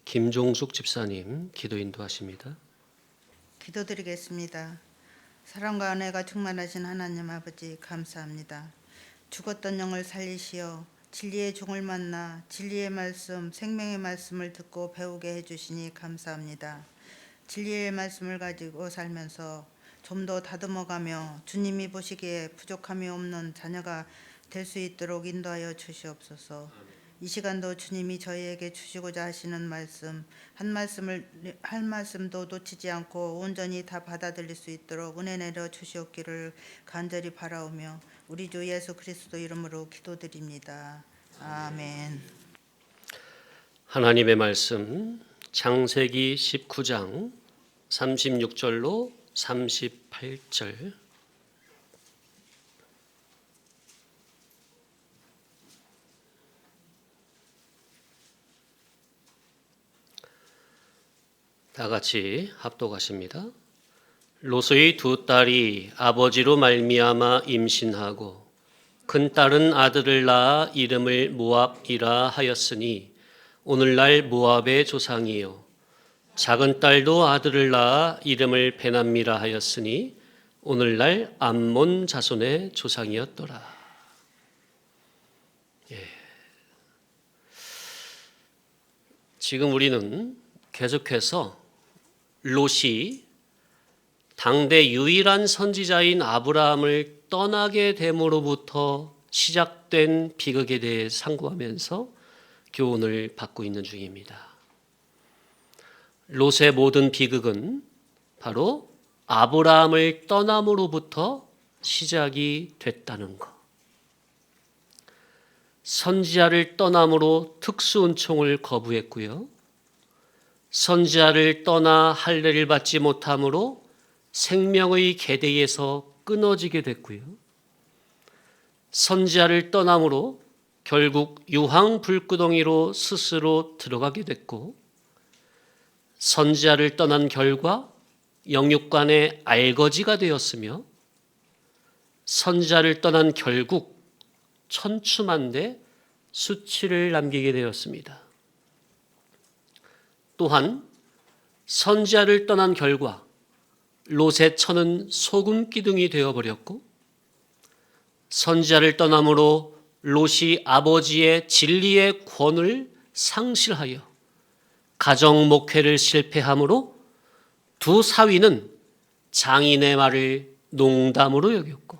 김종숙 집사님 기도 인도하십니다. 기도드리겠습니다. 사랑과 은혜가 충만하신 하나님 아버지 감사합니다. 죽었던 영을 살리시어 진리의 종을 만나 진리의 말씀, 생명의 말씀을 듣고 배우게 해주시니 감사합니다. 진리의 말씀을 가지고 살면서 좀 더 다듬어가며 주님이 보시기에 부족함이 없는 자녀가 될 수 있도록 인도하여 주시옵소서. 이 시간도 주님이 저희에게 주시고자 하시는 말씀 한 말씀도 놓치지 않고 온전히 다 받아들일 수 있도록 은혜 내려 주시옵기를 간절히 바라오며 우리 주 예수 그리스도 이름으로 기도드립니다. 아멘. 하나님의 말씀 창세기 19장 36절로 38절. 다 같이 합독하십니다. 롯의 두 딸이 아버지로 말미암아 임신하고 큰 딸은 아들을 낳아 이름을 모압이라 하였으니 오늘날 모압의 조상이요, 작은 딸도 아들을 낳아 이름을 베남미라 하였으니 오늘날 암몬 자손의 조상이었더라. 지금 우리는 계속해서 롯이 당대 유일한 선지자인 아브라함을 떠나게 됨으로부터 시작된 비극에 대해 상고하면서 교훈을 받고 있는 중입니다. 롯의 모든 비극은 바로 아브라함을 떠남으로부터 시작이 됐다는 것. 선지자를 떠남으로 특수은총을 거부했고요. 선지자를 떠나 할례를 받지 못함으로 생명의 계대에서 끊어지게 됐고요. 선지자를 떠남으로 결국 유황 불구덩이로 스스로 들어가게 됐고, 선지자를 떠난 결과 영육간의 알거지가 되었으며, 선지자를 떠난 결국 천추만대 수치를 남기게 되었습니다. 또한 선지자를 떠난 결과 롯의 처는 소금 기둥이 되어버렸고, 선지자를 떠남으로 롯이 아버지의 진리의 권을 상실하여 가정 목회를 실패함으로 두 사위는 장인의 말을 농담으로 여겼고,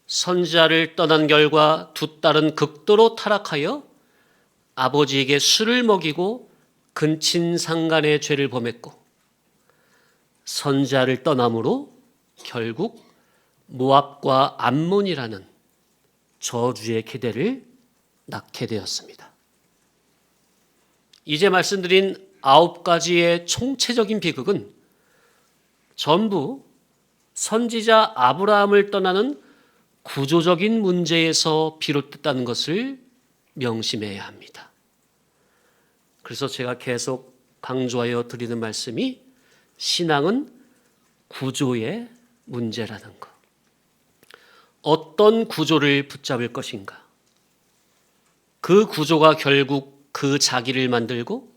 선지자를 떠난 결과 두 딸은 극도로 타락하여 아버지에게 술을 먹이고 근친상간의 죄를 범했고, 선지자를 떠남으로 결국 모압과 암몬이라는 저주의 계대를 낳게 되었습니다. 이제 말씀드린 9가지의 총체적인 비극은 전부 선지자 아브라함을 떠나는 구조적인 문제에서 비롯됐다는 것을 명심해야 합니다. 그래서 제가 계속 강조하여 드리는 말씀이 신앙은 구조의 문제라는 것. 어떤 구조를 붙잡을 것인가? 그 구조가 결국 그 자기를 만들고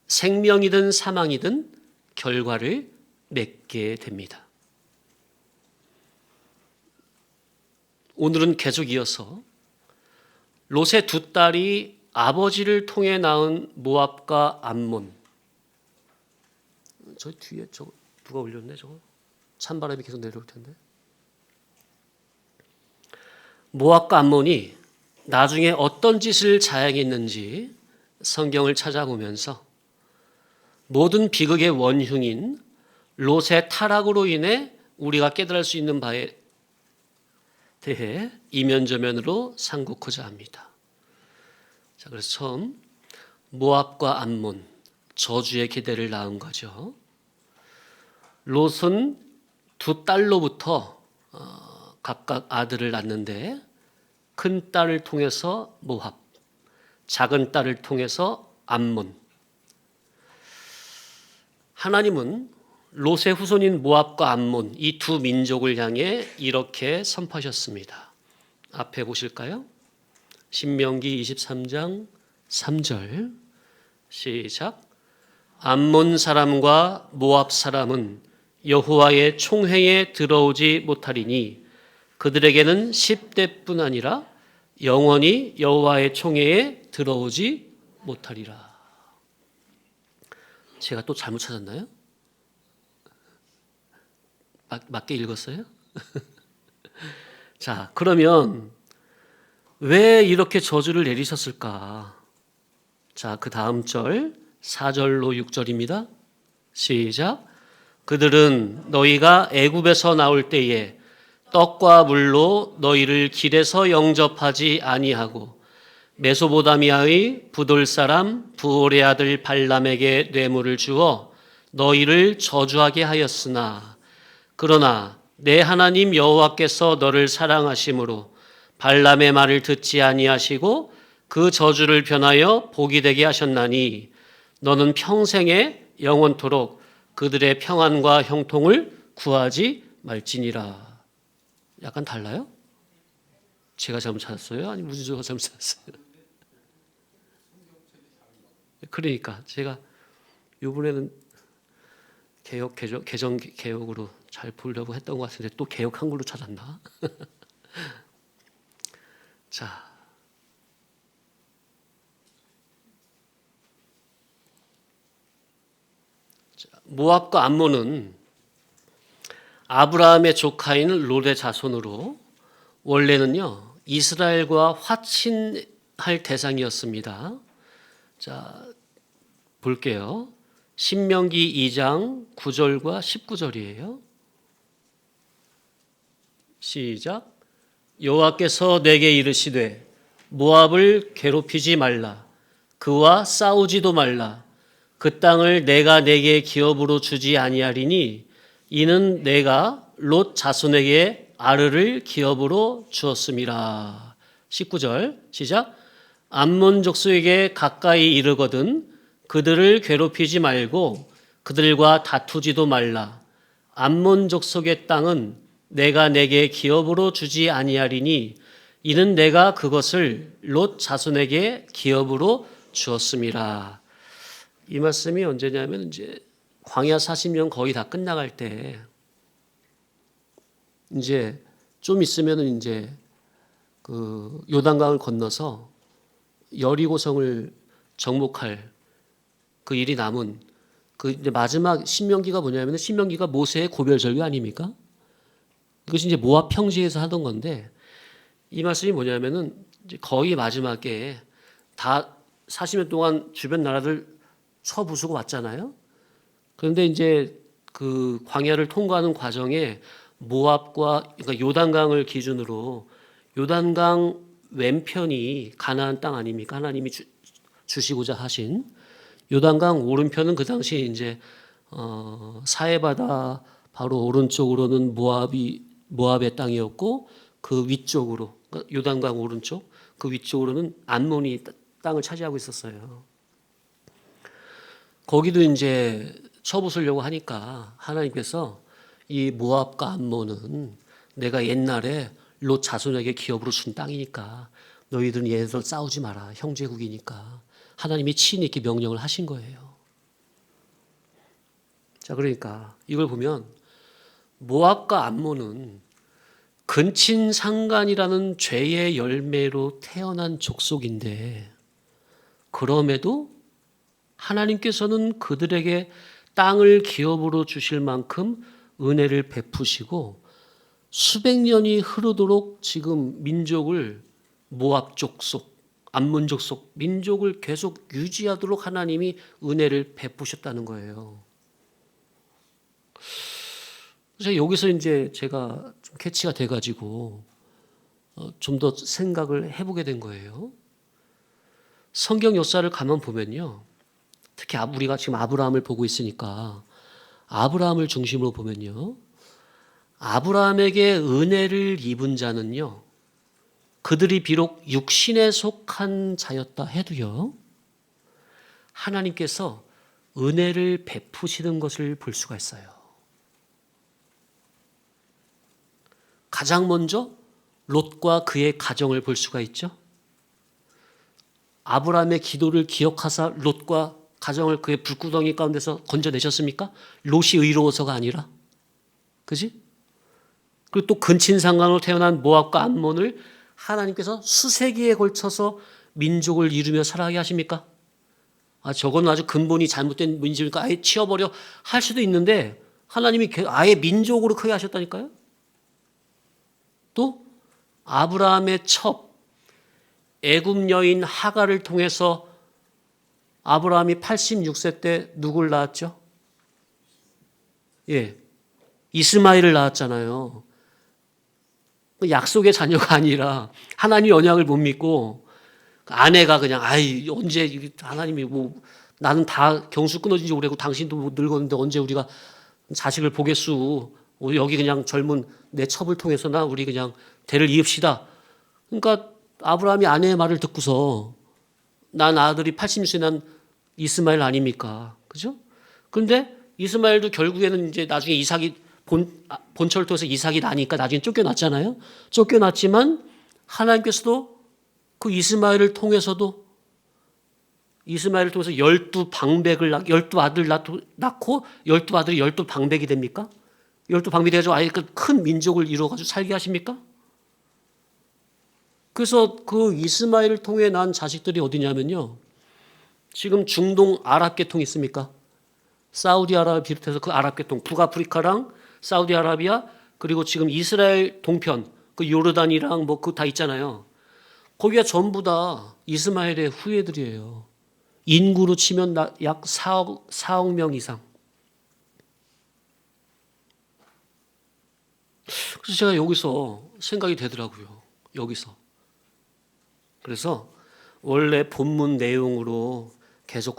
생명이든 사망이든 결과를 맺게 됩니다. 오늘은 계속 이어서 롯의 두 딸이 아버지를 통해 낳은 모압과 암몬. 저 뒤에 저거 누가 올렸네 저거? 찬바람이 계속 내려올 텐데. 모압과 암몬이 나중에 어떤 짓을 자행했는지 성경을 찾아보면서 모든 비극의 원흉인 롯의 타락으로 인해 우리가 깨달을 수 있는 바에 대해 이면저면으로 상고하고자 합니다. 자, 그래서 처음 모압과 암몬, 저주의 계대를 낳은 거죠. 롯은 두 딸로부터 각각 아들을 낳는데, 큰 딸을 통해서 모압, 작은 딸을 통해서 암몬. 하나님은 롯의 후손인 모압과 암몬, 이 두 민족을 향해 이렇게 선포하셨습니다. 앞에 보실까요? 신명기 23장 3절. 시작. 암몬 사람과 모압 사람은 여호와의 총회에 들어오지 못하리니 그들에게는 10대뿐 아니라 영원히 여호와의 총회에 들어오지 못하리라. 제가 또 잘못 찾았나요? 맞게 읽었어요? 자, 그러면 왜 이렇게 저주를 내리셨을까? 자, 그 다음 절 4절로 6절입니다. 시작. 그들은 너희가 애굽에서 나올 때에 떡과 물로 너희를 길에서 영접하지 아니하고 메소보다미아의 부돌 사람 부올의 아들 발람에게 뇌물을 주어 너희를 저주하게 하였으나 그러나 내 하나님 여호와께서 너를 사랑하심으로 발람의 말을 듣지 아니하시고 그 저주를 변하여 복이 되게 하셨나니 너는 평생에 영원토록 그들의 평안과 형통을 구하지 말지니라. 약간 달라요? 제가 잘못 찾았어요? 아니 문주가 잘못 찾았어요? 그러니까 제가 이번에는 개정 개혁으로 잘 보려고 했던 것 같은데 또 개혁한 걸로 찾았나? 자, 모압과 암몬은 아브라함의 조카인 롯의 자손으로 원래는요 이스라엘과 화친할 대상이었습니다. 자, 볼게요. 신명기 2장 9절과 19절이에요. 시작. 여호와께서 내게 이르시되 모압을 괴롭히지 말라. 그와 싸우지도 말라. 그 땅을 내가 내게 기업으로 주지 아니하리니 이는 내가 롯 자손에게 아르를 기업으로 주었음이라. 19절 시작. 암몬 족속에게 가까이 이르거든 그들을 괴롭히지 말고 그들과 다투지도 말라. 암몬 족속의 땅은 내가 내게 기업으로 주지 아니하리니 이는 내가 그것을 롯 자손에게 기업으로 주었음이라. 이 말씀이 언제냐면 이제 광야 40년 거의 다 끝나갈 때 이제 좀 있으면은 이제 그 요단강을 건너서 여리고성을 정복할 그 일이 남은 그 이제 마지막 신명기가 뭐냐면 신명기가 모세의 고별절기 아닙니까? 이것이 이제 모압 평지에서 하던 건데 이 말씀이 뭐냐면은 이제 거의 마지막에 다 40년 동안 주변 나라들 쳐부수고 왔잖아요. 그런데 이제 그 광야를 통과하는 과정에 모압과 그러니까 요단강을 기준으로 요단강 왼편이 가나안 땅 아닙니까? 하나님이 주시고자 하신 요단강 오른편은 그 당시 이제 사해바다 바로 오른쪽으로는 모압의 땅이었고 그 위쪽으로 그러니까 요단강 오른쪽 그 위쪽으로는 암몬이 땅을 차지하고 있었어요. 거기도 이제 쳐부수려고 하니까 하나님께서 이 모압과 암몬은 내가 옛날에 롯 자손에게 기업으로 준 땅이니까 너희들은 얘네들 싸우지 마라. 형제국이니까. 하나님이 친히 이렇게 명령을 하신 거예요. 자, 그러니까 이걸 보면 모압과 암몬은 근친상간이라는 죄의 열매로 태어난 족속인데 그럼에도 하나님께서는 그들에게 땅을 기업으로 주실 만큼 은혜를 베푸시고 수백 년이 흐르도록 지금 민족을 모압 족속, 암몬 족속 민족을 계속 유지하도록 하나님이 은혜를 베푸셨다는 거예요. 그래서 여기서 이제 제가 좀 캐치가 돼가지고 좀 더 생각을 해보게 된 거예요. 성경 역사를 가만 보면요. 특히 우리가 지금 아브라함을 보고 있으니까 아브라함을 중심으로 보면요. 아브라함에게 은혜를 입은 자는요. 그들이 비록 육신에 속한 자였다 해도요. 하나님께서 은혜를 베푸시는 것을 볼 수가 있어요. 가장 먼저 롯과 그의 가정을 볼 수가 있죠. 아브라함의 기도를 기억하사 롯과 가정을 그의 불구덩이 가운데서 건져내셨습니까? 롯이 의로워서가 아니라. 그지? 그리고 또 근친상간으로 태어난 모압과 암몬을 하나님께서 수세기에 걸쳐서 민족을 이루며 살아가게 하십니까? 저건 아주 근본이 잘못된 민족이니까 아예 치워버려 할 수도 있는데 하나님이 아예 민족으로 크게 하셨다니까요. 또 아브라함의 첩 애굽 여인 하갈을 통해서 아브라함이 86세 때 누굴 낳았죠? 예, 이스마엘을 낳았잖아요. 약속의 자녀가 아니라 하나님 언약을 못 믿고 아내가 그냥 언제 하나님이 나는 다 경수 끊어진 지 오래고 당신도 늙었는데 언제 우리가 자식을 보겠수. 여기 그냥 젊은 내 첩을 통해서나 우리 그냥 대를 이읍시다. 그러니까 아브라함이 아내의 말을 듣고서 난 아들이 86세 난 이스마엘 아닙니까? 그죠? 그런데 이스마엘도 결국에는 이제 나중에 이삭이 본처를 통해서 이삭이 나니까 나중에 쫓겨났잖아요. 쫓겨났지만 하나님께서도 그 이스마엘을 통해서도 12방백을 12아들 낳고 12아들이 12방백이 됩니까? 12방백이 돼가지고 아예 큰 민족을 이루어가지고 살게 하십니까? 그래서 그 이스마엘을 통해 난 자식들이 어디냐면요. 지금 중동 아랍계통 있습니까? 사우디아라비아 비롯해서 그 아랍계통, 북아프리카랑 사우디아라비아 그리고 지금 이스라엘 동편, 그 요르단이랑 그 다 있잖아요. 거기가 전부 다 이스마엘의 후예들이에요. 인구로 치면 약 4억 명 이상. 그래서 제가 여기서 생각이 되더라고요. 여기서. 그래서 원래 본문 내용으로 계속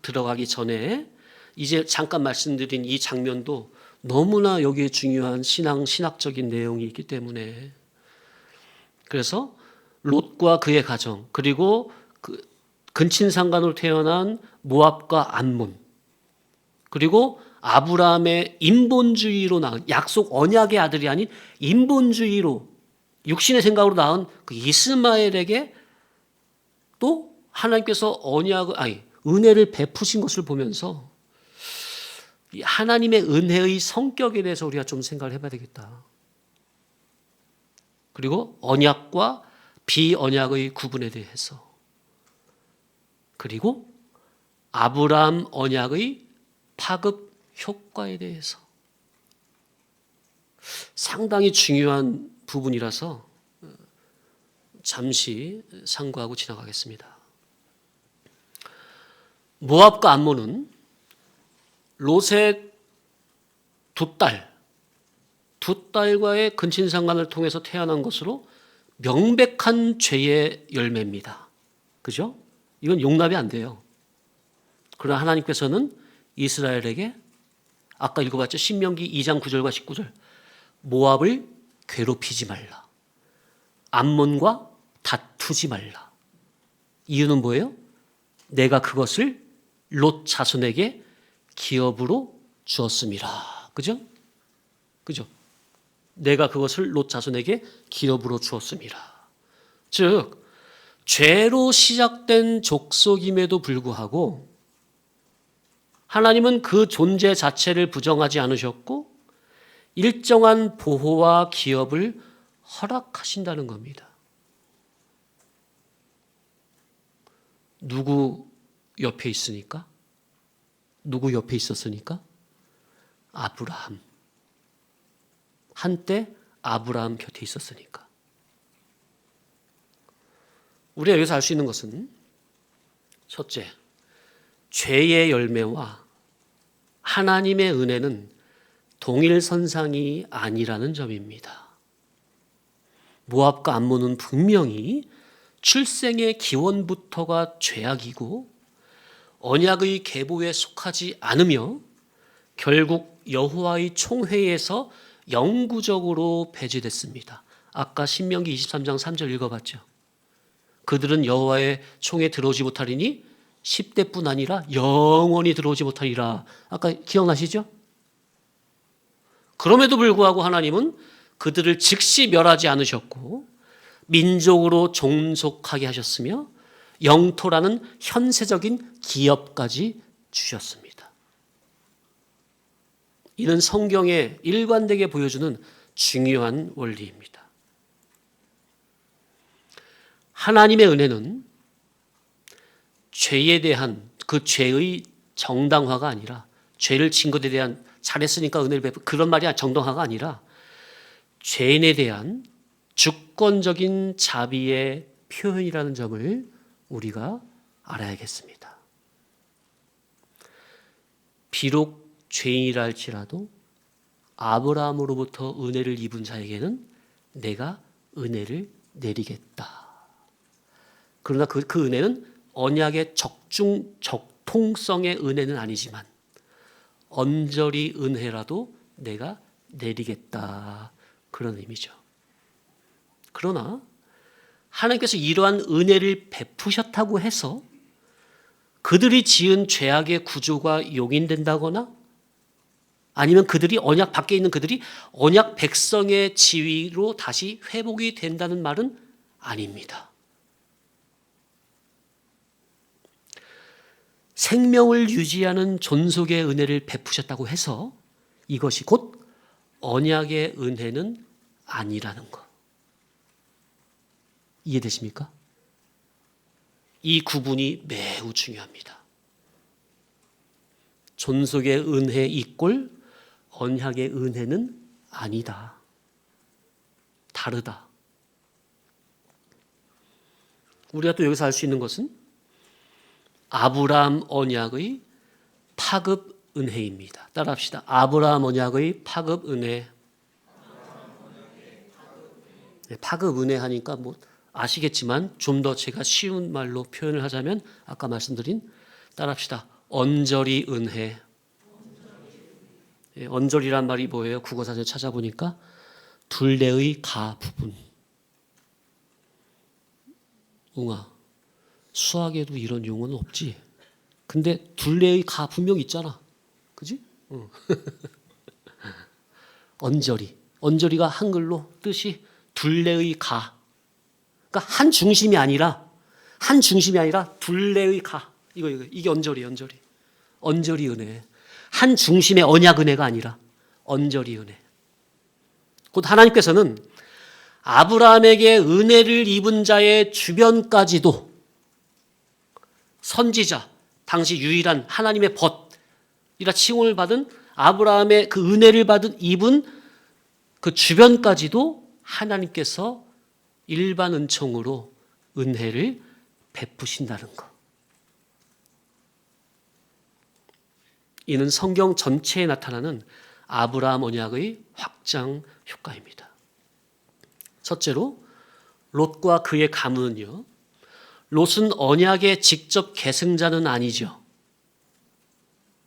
들어가기 전에 이제 잠깐 말씀드린 이 장면도 너무나 여기에 중요한 신학적인 내용이 있기 때문에 그래서 롯과 그의 가정 그리고 그 근친상간으로 태어난 모압과 암몬 그리고 아브라함의 인본주의로 낳은 약속 언약의 아들이 아닌 인본주의로 육신의 생각으로 낳은 그 이스마엘에게 또 하나님께서 은혜를 베푸신 것을 보면서 이 하나님의 은혜의 성격에 대해서 우리가 좀 생각을 해봐야 되겠다. 그리고 언약과 비언약의 구분에 대해서 그리고 아브라함 언약의 파급 효과에 대해서 상당히 중요한 부분이라서 잠시 상고하고 지나가겠습니다. 모압과 암몬은 롯의 두 딸과의 근친상간을 통해서 태어난 것으로 명백한 죄의 열매입니다. 그죠? 이건 용납이 안 돼요. 그러나 하나님께서는 이스라엘에게 아까 읽어봤죠? 신명기 2장 9절과 19절 모압을 괴롭히지 말라. 암몬과 다투지 말라. 이유는 뭐예요? 내가 그것을 롯 자손에게 기업으로 주었음이라. 그죠? 그죠? 내가 그것을 롯 자손에게 기업으로 주었음이라. 즉 죄로 시작된 족속임에도 불구하고 하나님은 그 존재 자체를 부정하지 않으셨고 일정한 보호와 기업을 허락하신다는 겁니다. 누구 옆에 있으니까? 누구 옆에 있었으니까? 아브라함. 한때 아브라함 곁에 있었으니까. 우리가 여기서 알 수 있는 것은 첫째, 죄의 열매와 하나님의 은혜는 동일선상이 아니라는 점입니다. 모압과 암몬은 분명히 출생의 기원부터가 죄악이고 언약의 계보에 속하지 않으며 결국 여호와의 총회에서 영구적으로 배제됐습니다. 아까 신명기 23장 3절 읽어봤죠. 그들은 여호와의 총에 들어오지 못하리니 10대뿐 아니라 영원히 들어오지 못하리라. 아까 기억나시죠? 그럼에도 불구하고 하나님은 그들을 즉시 멸하지 않으셨고 민족으로 종속하게 하셨으며 영토라는 현세적인 기업까지 주셨습니다. 이는 성경에 일관되게 보여주는 중요한 원리입니다. 하나님의 은혜는 죄에 대한 그 죄의 정당화가 아니라, 죄를 진 것에 대한 잘했으니까 은혜를 베푸, 그런 말이 정당화가 아니라 죄인에 대한 주권적인 자비의 표현이라는 점을 우리가 알아야겠습니다. 비록 죄인이라 할지라도 아브라함으로부터 은혜를 입은 자에게는 내가 은혜를 내리겠다. 그러나 그 은혜는 언약의 적통성의 은혜는 아니지만 언저리 은혜라도 내가 내리겠다, 그런 의미죠. 그러나 하나님께서 이러한 은혜를 베푸셨다고 해서 그들이 지은 죄악의 구조가 용인된다거나 아니면 그들이 언약 밖에 있는 그들이 언약 백성의 지위로 다시 회복이 된다는 말은 아닙니다. 생명을 유지하는 존속의 은혜를 베푸셨다고 해서 이것이 곧 언약의 은혜는 아니라는 것. 이해되십니까? 이 구분이 매우 중요합니다. 존속의 은혜 이꼴 언약의 은혜는 아니다. 다르다. 우리가 또 여기서 알 수 있는 것은 아브라함 언약의 파급 은혜입니다. 따라합시다. 아브라함 언약의 파급 은혜. 네, 파급 은혜 하니까 뭐 아시겠지만 좀 더 제가 쉬운 말로 표현을 하자면 아까 말씀드린, 따라합시다. 언저리 은혜. 네, 언저리란 말이 뭐예요? 국어사전에 찾아보니까 둘레의 가 부분. 웅아, 수학에도 이런 용어는 없지. 근데 둘레의 가 분명 있잖아. 그지? 응. 언저리. 언저리가 한글로 뜻이 둘레의 가. 그러니까 한 중심이 아니라 둘레의 가. 이게 언저리. 언저리 은혜. 한 중심의 언약 은혜가 아니라 언저리 은혜. 곧 하나님께서는 아브라함에게 은혜를 입은 자의 주변까지도 선지자, 당시 유일한 하나님의 벗이라 칭호를 받은 아브라함의 그 은혜를 입은 그 주변까지도 하나님께서 일반 은총으로 은혜를 베푸신다는 것. 이는 성경 전체에 나타나는 아브라함 언약의 확장 효과입니다. 첫째로 롯과 그의 가문은요, 롯은 언약의 직접 계승자는 아니죠.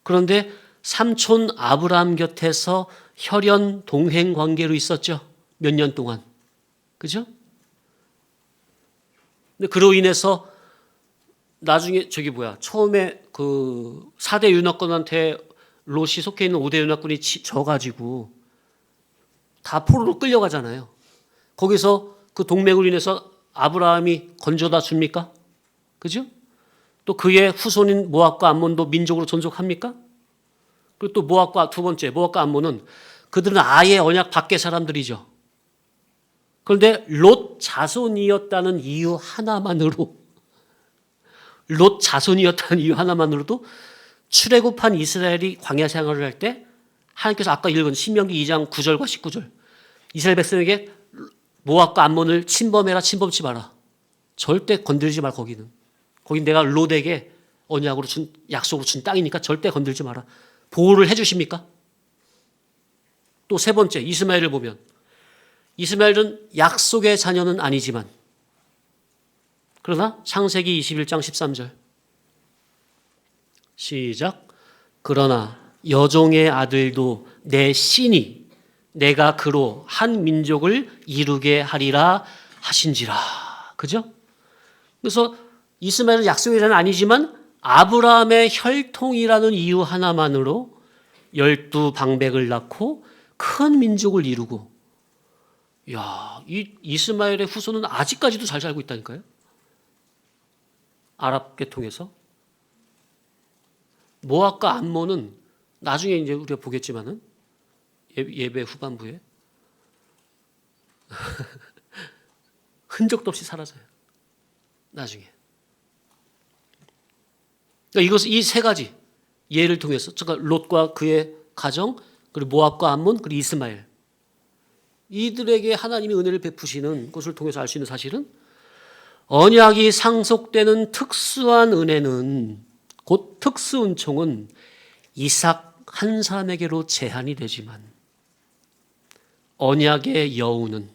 그런데 삼촌 아브라함 곁에서 혈연 동행 관계로 있었죠. 몇 년 동안. 그죠? 근데 그로 인해서 나중에 처음에 그 4대 윤합군한테 롯이 속해 있는 5대 윤합군이 져가지고 다 포로로 끌려가잖아요. 거기서 그 동맹으로 인해서 아브라함이 건져다 줍니까? 그죠? 또 그의 후손인 모압과 암몬도 민족으로 존속합니까? 그리고 또 모압과 암몬은 그들은 아예 언약 밖의 사람들이죠. 그런데 롯 자손이었다는 이유 하나만으로도 출애굽한 이스라엘이 광야 생활을 할 때 하나님께서 아까 읽은 신명기 2장 9절과 19절, 이스라엘 백성에게 모압과 암몬을 침범해라, 침범치 마라. 절대 건들지 말. 거긴 내가 롯에게 언약으로 약속으로 준 땅이니까 절대 건들지 마라. 보호를 해주십니까? 또 세 번째, 이스마엘을 보면 이스마엘은 약속의 자녀는 아니지만, 그러나 창세기 21장 13절 시작. 그러나 여종의 아들도 내 신이 내가 그로 한 민족을 이루게 하리라 하신지라. 그죠? 그래서 이스마엘은 약속의 자는 아니지만 아브라함의 혈통이라는 이유 하나만으로 12방백을 낳고 큰 민족을 이루고, 이 이스마엘의 후손은 아직까지도 잘 살고 있다니까요. 아랍계 통해서. 모압과 암몬은 나중에 이제 우리가 보겠지만은 예배 후반부에 흔적도 없이 사라져요. 나중에. 그러니까 이 세 가지 예를 통해서, 그러니까 롯과 그의 가정, 그리고 모압과 암몬, 그리고 이스마엘, 이들에게 하나님이 은혜를 베푸시는 것을 통해서 알 수 있는 사실은, 언약이 상속되는 특수한 은혜는, 곧 특수 은총은 이삭 한 사람에게로 제한이 되지만, 언약의 여우는,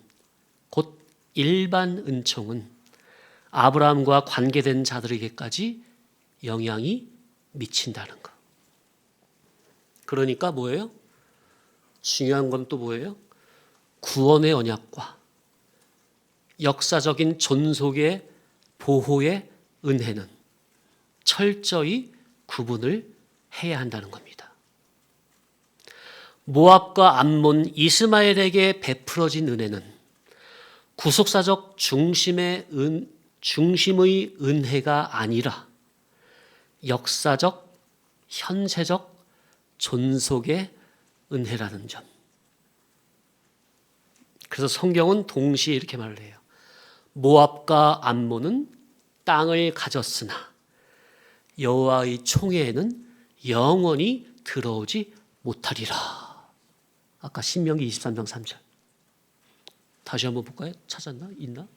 곧 일반 은총은 아브라함과 관계된 자들에게까지 영향이 미친다는 것. 그러니까 뭐예요? 중요한 건 또 뭐예요? 구원의 언약과 역사적인 존속의 보호의 은혜는 철저히 구분을 해야 한다는 겁니다. 모압과 암몬, 이스마엘에게 베풀어진 은혜는 구속사적 중심의 은혜가 아니라 역사적, 현세적 존속의 은혜라는 점. 그래서 성경은 동시에 이렇게 말을 해요. 모압과 암몬은 땅을 가졌으나 여호와의 총회에는 영원히 들어오지 못하리라. 아까 신명기 23장 3절. 다시 한번 볼까요? 찾았나? 있나?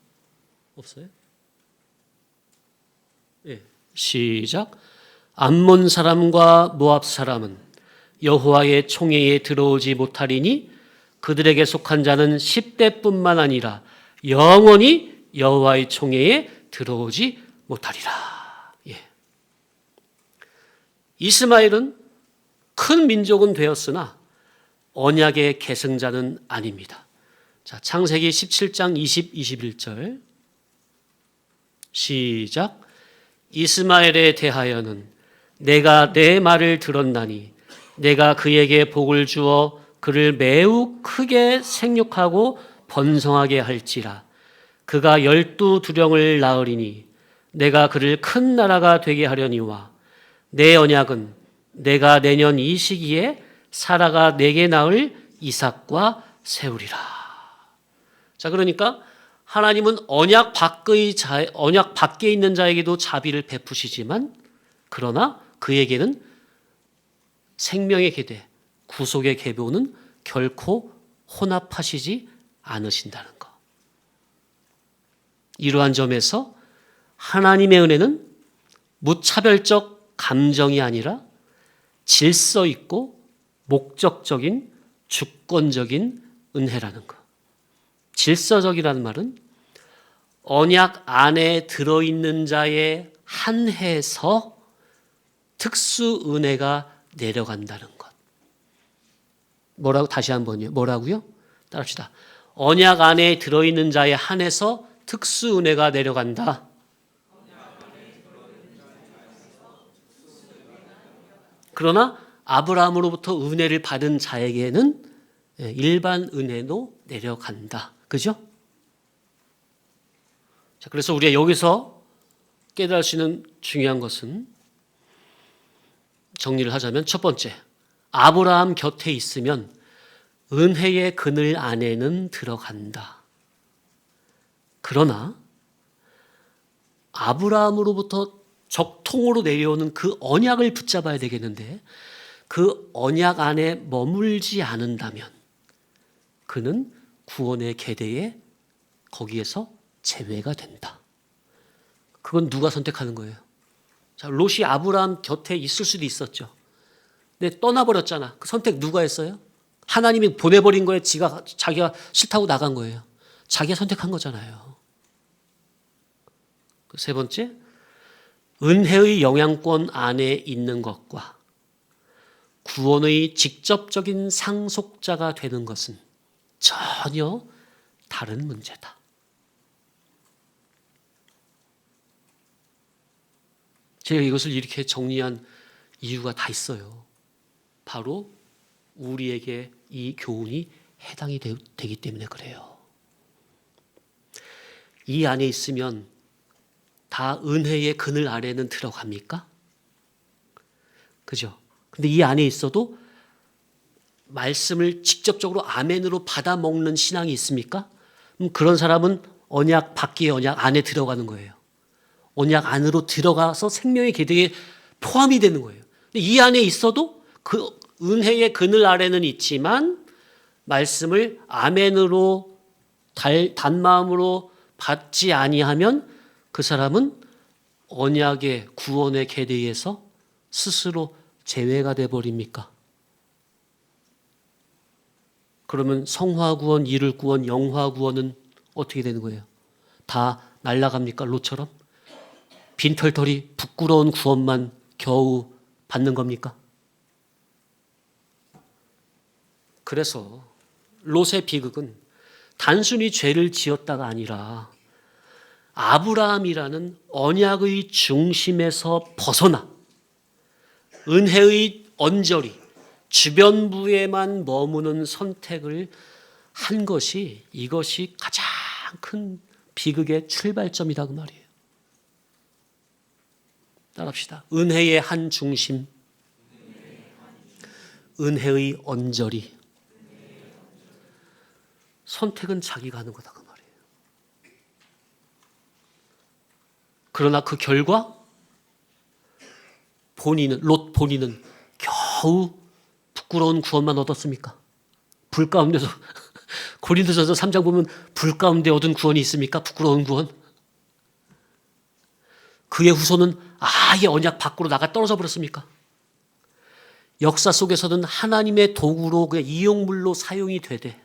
없어요? 예. 시작. 암몬 사람과 모압 사람은 여호와의 총회에 들어오지 못하리니 그들에게 속한 자는 10대뿐만 아니라 영원히 여호와의 총회에 들어오지 못하리라. 예. 이스마엘은 큰 민족은 되었으나 언약의 계승자는 아닙니다. 자, 창세기 17장 20, 21절 시작. 이스마엘에 대하여는 내가 내 말을 들었나니 내가 그에게 복을 주어 그를 매우 크게 생육하고 번성하게 할지라. 그가 12두령을 낳으리니 내가 그를 큰 나라가 되게 하려니와 내 언약은 내가 내년 이 시기에 사라가 내게 낳을 이삭과 세우리라. 자, 그러니까 하나님은 언약 밖에 있는 자에게도 자비를 베푸시지만, 그러나 그에게는 생명의 계대, 구속의 계보는 결코 혼합하시지 않으신다는 것. 이러한 점에서 하나님의 은혜는 무차별적 감정이 아니라 질서 있고 목적적인 주권적인 은혜라는 것. 질서적이라는 말은 언약 안에 들어있는 자에 한해서 특수 은혜가 내려간다는 것. 뭐라고? 다시 한번요. 뭐라고요? 따라합시다. 언약 안에 들어있는 자에 한해서 특수 은혜가 내려간다. 그러나 아브라함으로부터 은혜를 받은 자에게는 일반 은혜도 내려간다. 그죠? 자, 그래서 우리가 여기서 깨달을 수 있는 중요한 것은, 정리를 하자면, 첫 번째, 아브라함 곁에 있으면 은혜의 그늘 안에는 들어간다. 그러나 아브라함으로부터 적통으로 내려오는 그 언약을 붙잡아야 되겠는데, 그 언약 안에 머물지 않는다면 그는 구원의 계대에 거기에서 제외가 된다. 그건 누가 선택하는 거예요? 자, 롯이 아브라함 곁에 있을 수도 있었죠. 근데 떠나버렸잖아. 그 선택 누가 했어요? 하나님이 보내버린 거에 자기가 싫다고 나간 거예요. 자기가 선택한 거잖아요. 세 번째, 은혜의 영향권 안에 있는 것과 구원의 직접적인 상속자가 되는 것은 전혀 다른 문제다. 제가 이것을 이렇게 정리한 이유가 다 있어요. 바로 우리에게 이 교훈이 해당이 되기 때문에 그래요. 이 안에 있으면 다 은혜의 그늘 아래는 들어갑니까? 그죠? 근데 이 안에 있어도 말씀을 직접적으로 아멘으로 받아 먹는 신앙이 있습니까? 그런 사람은 언약 밖의 언약 안에 들어가는 거예요. 언약 안으로 들어가서 생명의 계대에 포함이 되는 거예요. 근데 이 안에 있어도 그 은혜의 그늘 아래는 있지만 말씀을 아멘으로 단마음으로 받지 아니하면 그 사람은 언약의 구원의 계대에서 스스로 제외가 돼 버립니까? 그러면 성화 구원, 이를 구원, 영화 구원은 어떻게 되는 거예요? 다 날아갑니까? 롯처럼? 빈털털이 부끄러운 구원만 겨우 받는 겁니까? 그래서 롯의 비극은 단순히 죄를 지었다가 아니라 아브라함이라는 언약의 중심에서 벗어나 은혜의 언저리, 주변부에만 머무는 선택을 한 것이 이것이 가장 큰 비극의 출발점이다 그 말이에요. 따라합시다. 은혜의 한 중심, 은혜의 언저리. 선택은 자기가 하는 거다 그 말이에요. 그러나 그 결과 롯 본인은 겨우 부끄러운 구원만 얻었습니까? 불 가운데서 고린도전서 3장 보면 불 가운데 얻은 구원이 있습니까? 부끄러운 구원. 그의 후손은 아예 언약 밖으로 나가 떨어져 버렸습니까? 역사 속에서는 하나님의 도구로 그 이용물로 사용이 되되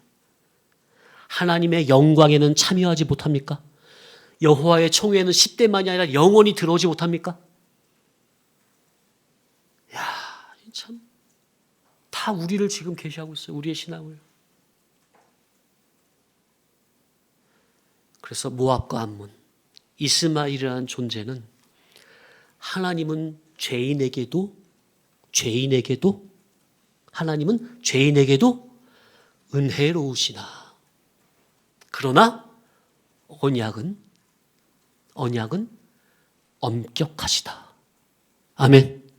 하나님의 영광에는 참여하지 못합니까? 여호와의 총회에는 10대만이 아니라 영원히 들어오지 못합니까? 야, 참 다 우리를 지금 계시하고 있어요. 우리의 신앙을. 그래서 모압과 암몬, 이스마엘이라는 존재는 하나님은 죄인에게도 하나님은 죄인에게도 은혜로우시나. 그러나 언약은 엄격하시다. 아멘.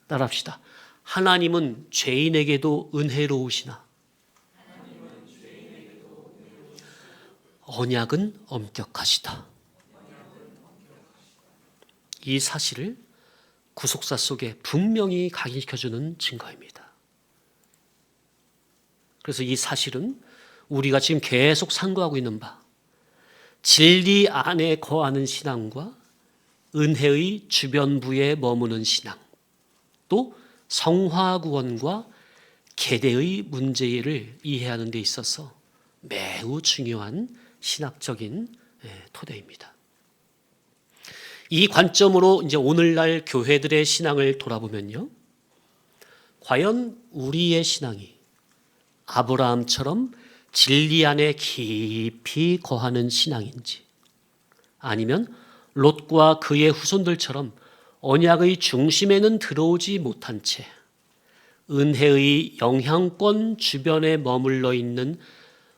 따라합시다. 하나님은 죄인에게도 은혜로우시나. 언약은 엄격하시다. 이 사실을 구속사 속에 분명히 각인시켜주는 증거입니다. 그래서 이 사실은 우리가 지금 계속 상고하고 있는 바 진리 안에 거하는 신앙과 은혜의 주변부에 머무는 신앙, 또 성화구원과 계대의 문제를 이해하는 데 있어서 매우 중요한 신학적인 토대입니다. 이 관점으로 이제 오늘날 교회들의 신앙을 돌아보면요, 과연 우리의 신앙이 아브라함처럼 진리 안에 깊이 거하는 신앙인지, 아니면 롯과 그의 후손들처럼 언약의 중심에는 들어오지 못한 채 은혜의 영향권 주변에 머물러 있는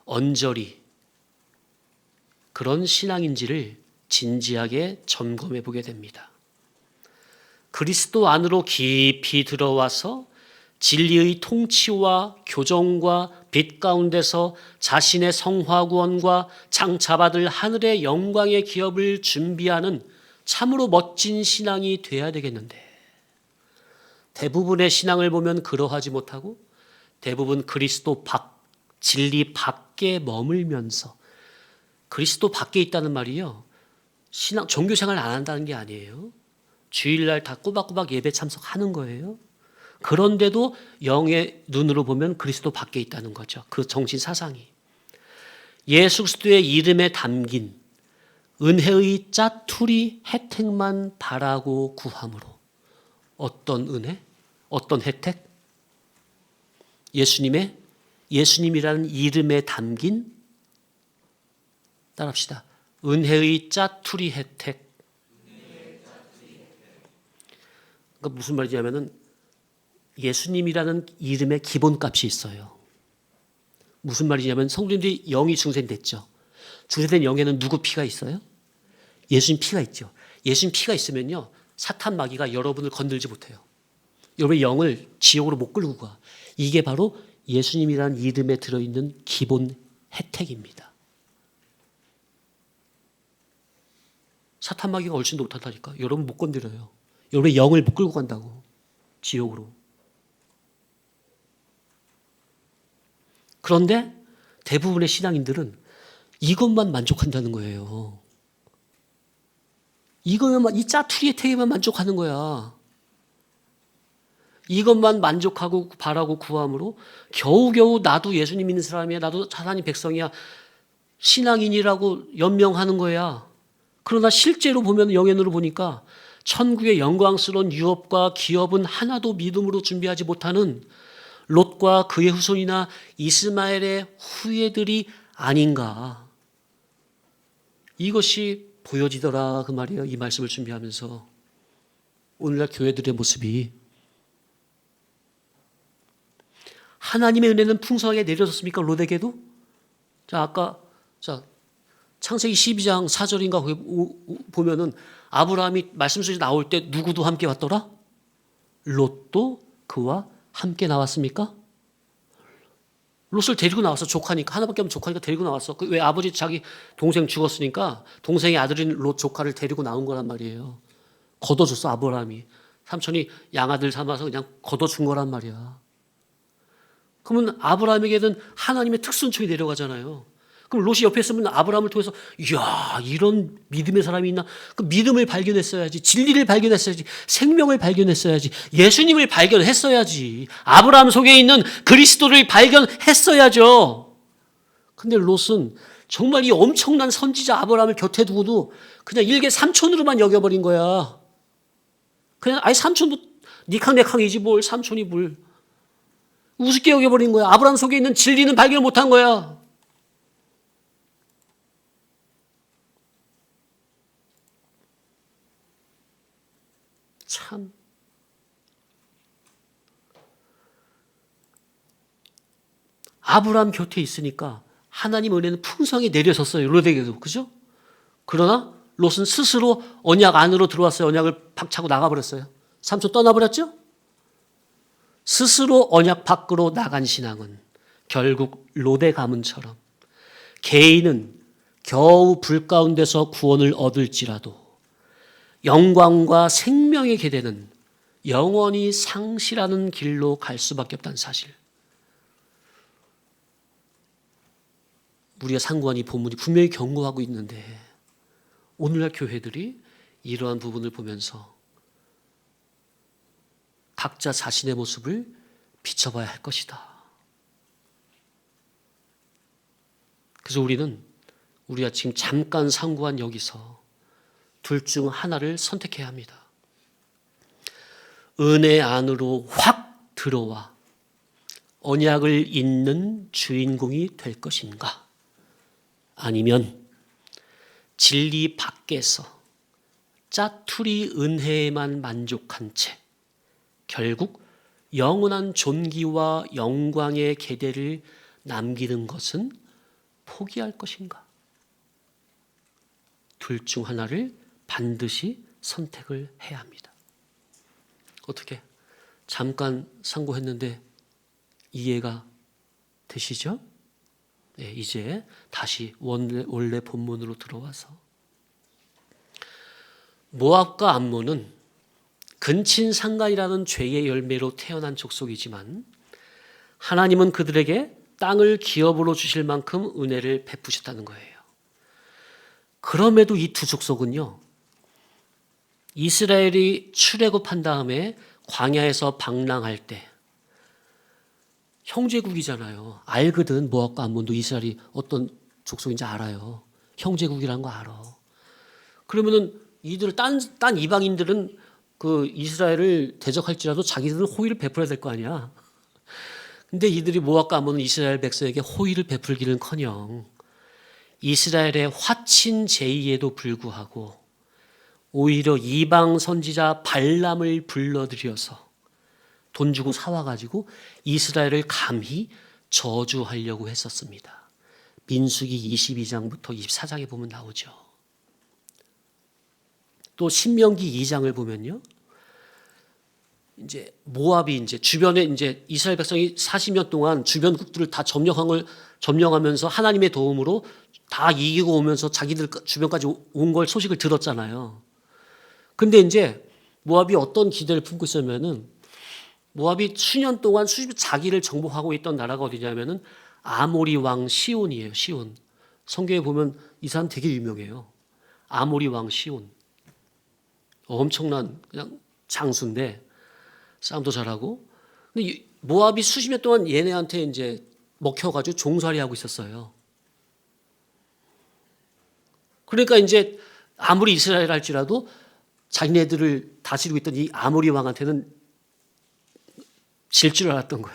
언저리, 그런 신앙인지를 진지하게 점검해 보게 됩니다. 그리스도 안으로 깊이 들어와서 진리의 통치와 교정과 빛 가운데서 자신의 성화구원과 장차받을 하늘의 영광의 기업을 준비하는 참으로 멋진 신앙이 돼야 되겠는데, 대부분의 신앙을 보면 그러하지 못하고 대부분 그리스도 진리 밖에 머물면서, 그리스도 밖에 있다는 말이요, 종교 생활 안 한다는 게 아니에요. 주일날 다 꼬박꼬박 예배 참석하는 거예요. 그런데도 영의 눈으로 보면 그리스도 밖에 있다는 거죠. 그 정신 사상이. 예수 그리스도의 이름에 담긴 은혜의 짜투리 혜택만 바라고 구함으로. 어떤 은혜? 어떤 혜택? 예수님이라는 이름에 담긴, 따라합시다, 은혜의 짜투리 혜택. 그러니까 무슨 말이냐면은 예수님이라는 이름의 기본값이 있어요. 무슨 말이냐면 성도님들이 영이 중생됐죠. 중생된 영에는 누구 피가 있어요? 예수님 피가 있죠. 예수님 피가 있으면요, 사탄 마귀가 여러분을 건들지 못해요. 여러분의 영을 지옥으로 못 끌고 가. 이게 바로 예수님이라는 이름에 들어있는 기본 혜택입니다. 사탄 마귀가 훨씬 더 못하다니까. 여러분 못 건드려요. 여러분의 영을 못 끌고 간다고. 지옥으로. 그런데 대부분의 신앙인들은 이것만 만족한다는 거예요. 이거만, 이 짜투리 혜택에만 만족하는 거야. 이것만 만족하고 바라고 구함으로 겨우겨우 나도 예수님 믿는 사람이야, 나도 하나님 백성이야, 신앙인이라고 연명하는 거야. 그러나 실제로 보면, 영현으로 보니까 천국의 영광스러운 유업과 기업은 하나도 믿음으로 준비하지 못하는 롯과 그의 후손이나 이스마엘의 후예들이 아닌가. 이것이 보여지더라 그 말이에요. 이 말씀을 준비하면서 오늘날 교회들의 모습이, 하나님의 은혜는 풍성하게 내려졌습니까? 롯에게도? 자, 아까 창세기 12장 4절인가 거기 보면은 아브라함이 말씀 속에 나올 때 누구도 함께 왔더라? 롯도 그와 함께 나왔습니까? 롯을 데리고 나왔어. 조카니까. 하나밖에 없는 조카니까 데리고 나왔어. 왜? 아버지 자기 동생 죽었으니까 동생의 아들인 롯 조카를 데리고 나온 거란 말이에요. 걷어줬어, 아브라함이. 삼촌이 양아들 삼아서 그냥 걷어준 거란 말이야. 그러면 아브라함에게는 하나님의 특수은총이 내려가잖아요. 그럼 롯이 옆에 있으면 아브라함을 통해서, 이야, 이런 믿음의 사람이 있나? 그 믿음을 발견했어야지, 진리를 발견했어야지, 생명을 발견했어야지, 예수님을 발견했어야지, 아브라함 속에 있는 그리스도를 발견했어야죠. 근데 롯은 정말 이 엄청난 선지자 아브라함을 곁에 두고도 그냥 일개 삼촌으로만 여겨버린 거야. 그냥 아예 삼촌도 니캉네캉이지 뭘, 삼촌이 뭘. 우습게 여겨버린 거야. 아브라함 속에 있는 진리는 발견 못한 거야. 참. 아브라함 곁에 있으니까 하나님 은혜는 풍성히 내려졌어요. 롯에게도. 그죠? 그러나 롯은 스스로 언약 안으로 들어왔어요. 언약을 박차고 나가버렸어요. 삼촌 떠나버렸죠? 스스로 언약 밖으로 나간 신앙은 결국 롯의 가문처럼 개인은 겨우 불 가운데서 구원을 얻을지라도 영광과 생명의 계대는 영원히 상실하는 길로 갈 수밖에 없다는 사실. 우리가 상고한 이 본문이 분명히 경고하고 있는데 오늘날 교회들이 이러한 부분을 보면서 각자 자신의 모습을 비춰봐야 할 것이다. 그래서 우리가 지금 잠깐 상고한 여기서 둘 중 하나를 선택해야 합니다. 은혜 안으로 확 들어와 언약을 잇는 주인공이 될 것인가? 아니면 진리 밖에서 짜투리 은혜에만 만족한 채 결국 영원한 존귀와 영광의 계대를 남기는 것은 포기할 것인가? 둘 중 하나를 반드시 선택을 해야 합니다. 어떻게? 잠깐 상고했는데 이해가 되시죠? 네, 이제 다시 원래 본문으로 들어와서 모압과 암몬은 근친상간이라는 죄의 열매로 태어난 족속이지만 하나님은 그들에게 땅을 기업으로 주실 만큼 은혜를 베푸셨다는 거예요. 그럼에도 이 두 족속은요, 이스라엘이 출애굽한 다음에 광야에서 방랑할 때 형제국이잖아요. 알거든. 모압과 암몬도 이스라엘이 어떤 족속인지 알아요. 형제국이라는 거 알아. 그러면은 이들 딴 이방인들은 그 이스라엘을 대적할지라도 자기들은 호의를 베풀어야 될 거 아니야. 근데 이들이 모압과 암몬은 이스라엘 백성에게 호의를 베풀기는커녕 이스라엘의 화친 제의에도 불구하고 오히려 이방 선지자 발람을 불러들여서 돈 주고 사와가지고 이스라엘을 감히 저주하려고 했었습니다. 민수기 22장부터 24장에 보면 나오죠. 또 신명기 2장을 보면요. 이제 모압이 이제 주변에 이제 이스라엘 백성이 40년 동안 주변국들을 다 점령하면서 하나님의 도움으로 다 이기고 오면서 자기들 주변까지 온 걸 소식을 들었잖아요. 근데 이제 모압이 어떤 기대를 품고 있었냐면은 모압이 수년 동안 자기를 정복하고 있던 나라가 어디냐면은 아모리 왕 시온이에요. 시온. 성경에 보면 이 사람 되게 유명해요. 아모리 왕 시온. 엄청난 그냥 장수인데 싸움도 잘하고. 근데 모압이 수십 년 동안 얘네한테 이제 먹혀가지고 종살이하고 있었어요. 그러니까 이제 아무리 이스라엘 할지라도 자기네들을 다스리고 있던 이 아모리 왕한테는 질 줄 알았던 거야.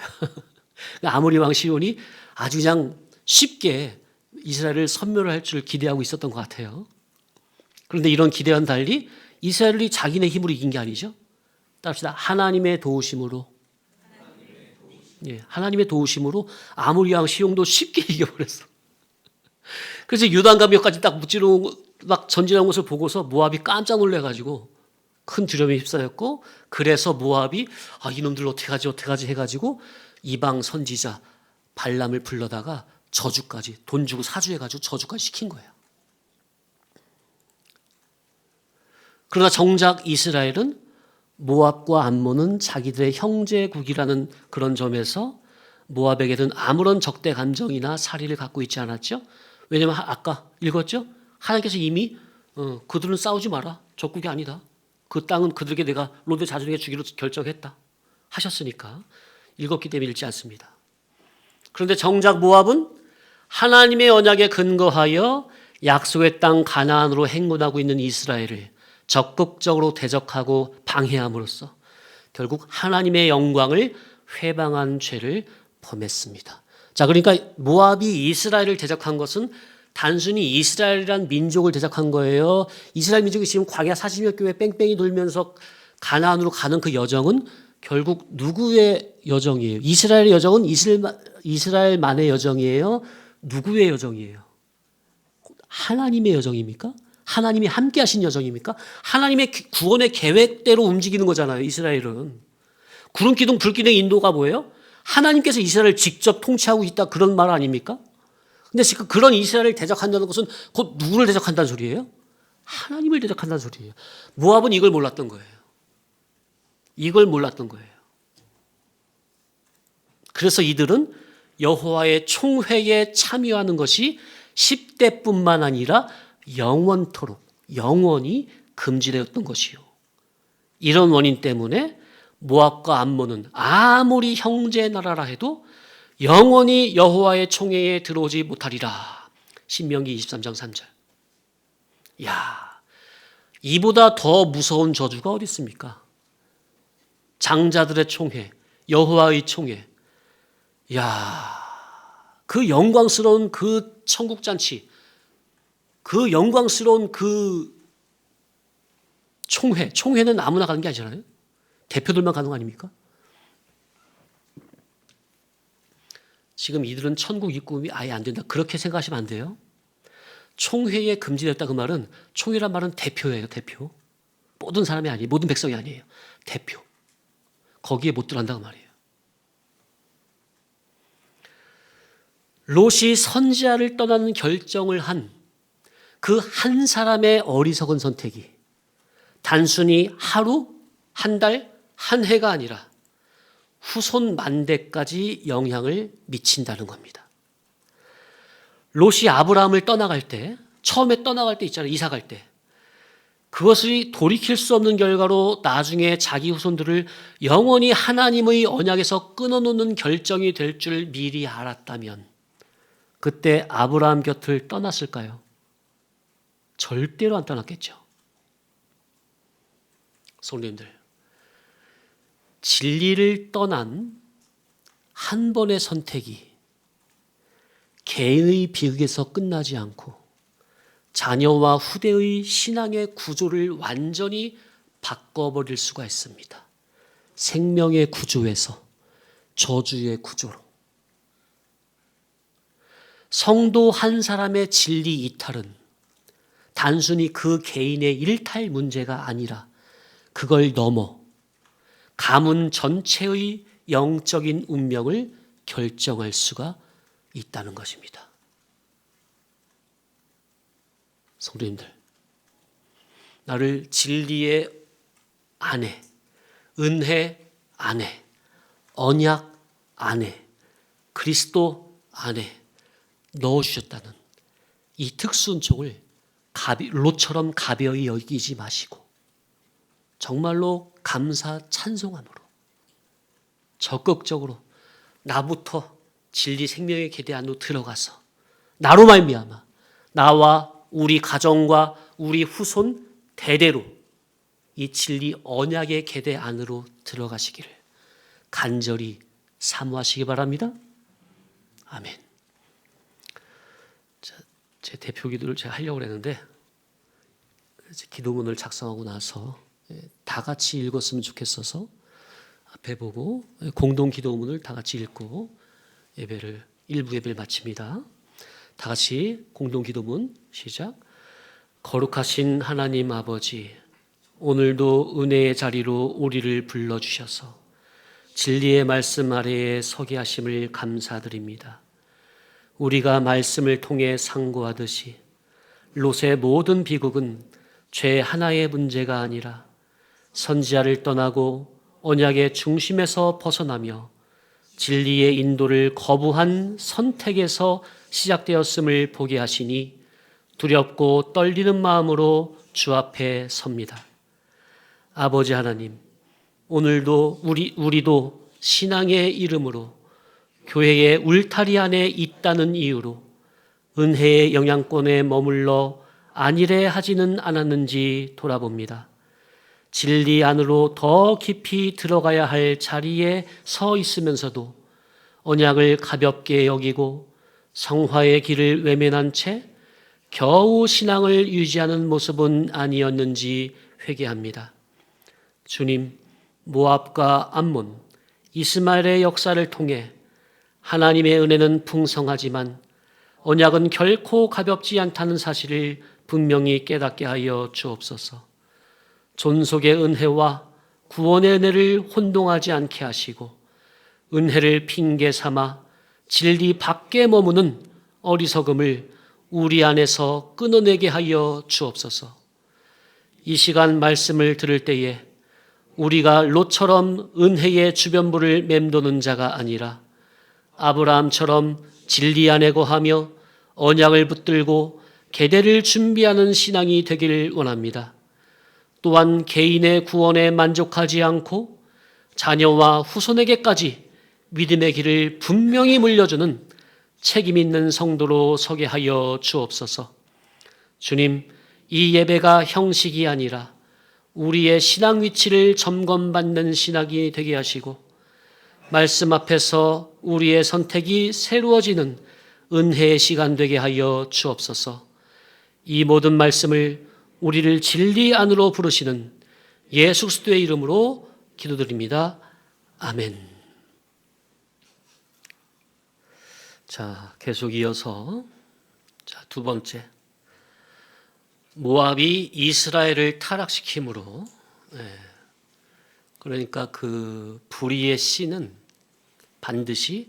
아모리 왕 시온이 아주 그냥 쉽게 이스라엘을 섬멸할 줄 기대하고 있었던 것 같아요. 그런데 이런 기대와는 달리 이스라엘이 자기네 힘으로 이긴 게 아니죠. 따릅시다. 하나님의 도우심으로. 예, 하나님의 도우심으로 아모리 왕 시온도 쉽게 이겨버렸어. 그래서 요단강변까지 딱 막 전진한 것을 보고서 모압이 깜짝 놀래가지고 큰 두려움에 휩싸였고, 그래서 모압이 이놈들 어떻게 하지 해가지고 이방 선지자 발람을 불러다가 저주까지 돈 주고 사주해가지고 저주까지 시킨 거예요. 그러나 정작 이스라엘은 모압과 암몬은 자기들의 형제국이라는 그런 점에서 모압에게는 아무런 적대 감정이나 살의를 갖고 있지 않았죠. 왜냐하면 아까 읽었죠. 하나님께서 이미 그들은 싸우지 마라. 적국이 아니다. 그 땅은 그들에게 내가 롯의 자손에게 주기로 결정했다 하셨으니까 읽었기 때문에 읽지 않습니다. 그런데 정작 모압은 하나님의 언약에 근거하여 약속의 땅 가나안으로 행군하고 있는 이스라엘을 적극적으로 대적하고 방해함으로써 결국 하나님의 영광을 회방한 죄를 범했습니다. 자, 그러니까 모압이 이스라엘을 대적한 것은 단순히 이스라엘이란 민족을 대적한 거예요. 이스라엘 민족이 지금 광야 40여 교회 뺑뺑이 돌면서 가나안으로 가는 그 여정은 결국 누구의 여정이에요? 이스라엘의 여정은 이스라엘만의 여정이에요? 누구의 여정이에요? 하나님의 여정입니까? 하나님이 함께 하신 여정입니까? 하나님의 구원의 계획대로 움직이는 거잖아요. 이스라엘은. 구름 기둥 불 기둥의 인도가 뭐예요? 하나님께서 이스라엘을 직접 통치하고 있다, 그런 말 아닙니까? 근데 지금 그런 이스라엘을 대적한다는 것은 곧 누구를 대적한다는 소리예요? 하나님을 대적한다는 소리예요. 모압은 이걸 몰랐던 거예요. 이걸 몰랐던 거예요. 그래서 이들은 여호와의 총회에 참여하는 것이 10대뿐만 아니라 영원토록, 영원히 금지되었던 것이요. 이런 원인 때문에 모압과 암몬은 아무리 형제 나라라 해도 영원히 여호와의 총회에 들어오지 못하리라. 신명기 23장 3절. 야, 이보다 더 무서운 저주가 어디 있습니까? 장자들의 총회, 여호와의 총회. 야, 그 영광스러운 그 천국 잔치, 그 영광스러운 그 총회는 아무나 가는 게 아니잖아요. 대표들만 가는 거 아닙니까? 지금 이들은 천국 입국이 아예 안 된다, 그렇게 생각하시면 안 돼요. 총회에 금지됐다, 그 말은, 총회란 말은 대표예요. 대표. 모든 사람이 아니에요. 모든 백성이 아니에요. 대표. 거기에 못 들어간다고 말이에요. 롯이 선지자를 떠나는 결정을 한 그 한 사람의 어리석은 선택이 단순히 하루, 한 달, 한 해가 아니라 후손 만대까지 영향을 미친다는 겁니다. 롯이 아브라함을 떠나갈 때, 처음에 떠나갈 때 있잖아요. 이사 갈 때. 그것이 돌이킬 수 없는 결과로 나중에 자기 후손들을 영원히 하나님의 언약에서 끊어놓는 결정이 될 줄 미리 알았다면 그때 아브라함 곁을 떠났을까요? 절대로 안 떠났겠죠. 성도님들, 진리를 떠난 한 번의 선택이 개인의 비극에서 끝나지 않고 자녀와 후대의 신앙의 구조를 완전히 바꿔버릴 수가 있습니다. 생명의 구조에서 저주의 구조로. 성도 한 사람의 진리 이탈은 단순히 그 개인의 일탈 문제가 아니라 그걸 넘어 가문 전체의 영적인 운명을 결정할 수가 있다는 것입니다. 성도님들, 나를 진리의 안에, 은혜 안에, 언약 안에, 그리스도 안에 넣어주셨다는 이 특수은총을 로처럼 가벼이 여기지 마시고 정말로 감사 찬송함으로 적극적으로 나부터 진리 생명의 계대 안으로 들어가서 나로 말미암아 나와 우리 가정과 우리 후손 대대로 이 진리 언약의 계대 안으로 들어가시기를 간절히 사모하시기 바랍니다. 아멘. 제 대표 기도를 제가 하려고 했는데 기도문을 작성하고 나서 다 같이 읽었으면 좋겠어서 앞에 보고 공동 기도문을 다 같이 읽고 일부 예배를 마칩니다. 다 같이 공동 기도문 시작. 거룩하신 하나님 아버지, 오늘도 은혜의 자리로 우리를 불러주셔서 진리의 말씀 아래에 서게 하심을 감사드립니다. 우리가 말씀을 통해 상고하듯이 롯의 모든 비극은 죄 하나의 문제가 아니라 선지자를 떠나고 언약의 중심에서 벗어나며 진리의 인도를 거부한 선택에서 시작되었음을 보게 하시니 두렵고 떨리는 마음으로 주 앞에 섭니다. 아버지 하나님, 오늘도 우리도 신앙의 이름으로 교회의 울타리 안에 있다는 이유로 은혜의 영향권에 머물러 안일해 하지는 않았는지 돌아봅니다. 진리 안으로 더 깊이 들어가야 할 자리에 서 있으면서도 언약을 가볍게 여기고 성화의 길을 외면한 채 겨우 신앙을 유지하는 모습은 아니었는지 회개합니다. 주님, 모압과 암몬, 이스마엘의 역사를 통해 하나님의 은혜는 풍성하지만 언약은 결코 가볍지 않다는 사실을 분명히 깨닫게 하여 주옵소서. 존속의 은혜와 구원의 은혜를 혼동하지 않게 하시고 은혜를 핑계 삼아 진리 밖에 머무는 어리석음을 우리 안에서 끊어내게 하여 주옵소서. 이 시간 말씀을 들을 때에 우리가 롯처럼 은혜의 주변부를 맴도는 자가 아니라 아브라함처럼 진리 안에 거하며 언약을 붙들고 계대를 준비하는 신앙이 되기를 원합니다. 또한 개인의 구원에 만족하지 않고 자녀와 후손에게까지 믿음의 길을 분명히 물려주는 책임 있는 성도로 서게 하여 주옵소서. 주님, 이 예배가 형식이 아니라 우리의 신앙 위치를 점검받는 신학이 되게 하시고 말씀 앞에서 우리의 선택이 새로워지는 은혜의 시간 되게 하여 주옵소서. 이 모든 말씀을 우리를 진리 안으로 부르시는 예수 그리스도의 이름으로 기도드립니다. 아멘. 자, 계속 이어서 두 번째, 모압이 이스라엘을 타락시킴으로, 그러니까 그 불의의 씨는 반드시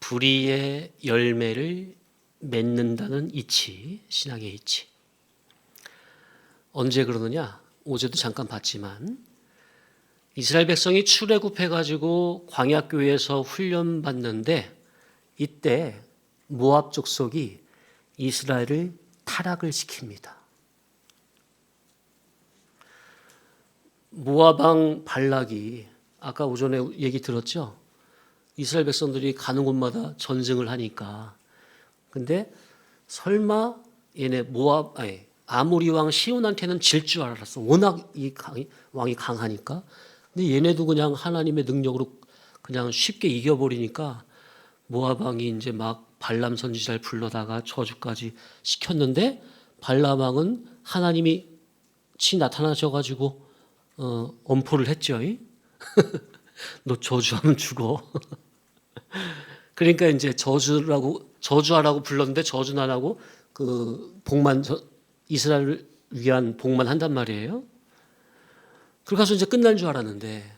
불의의 열매를 맺는다는 이치, 신앙의 이치. 언제 그러느냐? 어제도 잠깐 봤지만 이스라엘 백성이 출애굽해가지고 광야교회에서 훈련받는데 이때 모압 족속이 이스라엘을 타락을 시킵니다. 모압 왕 발락이 아까 오전에 얘기 들었죠? 이스라엘 백성들이 가는 곳마다 전쟁을 하니까. 근데 설마 얘네 아모리 왕 시온한테는 질 줄 알았어. 워낙 이 왕이 강하니까. 근데 얘네도 그냥 하나님의 능력으로 그냥 쉽게 이겨버리니까 모압 왕이 이제 막 발람 선지자를 불러다가 저주까지 시켰는데 발람 왕은 하나님이 나타나셔가지고 엄포를 했죠. 너 저주하면 죽어. 그러니까 이제 저주하라고 불렀는데 저주는 안 하고 그 복만 이스라엘을 위한 복만 한단 말이에요. 그러고 가서 이제 끝난 줄 알았는데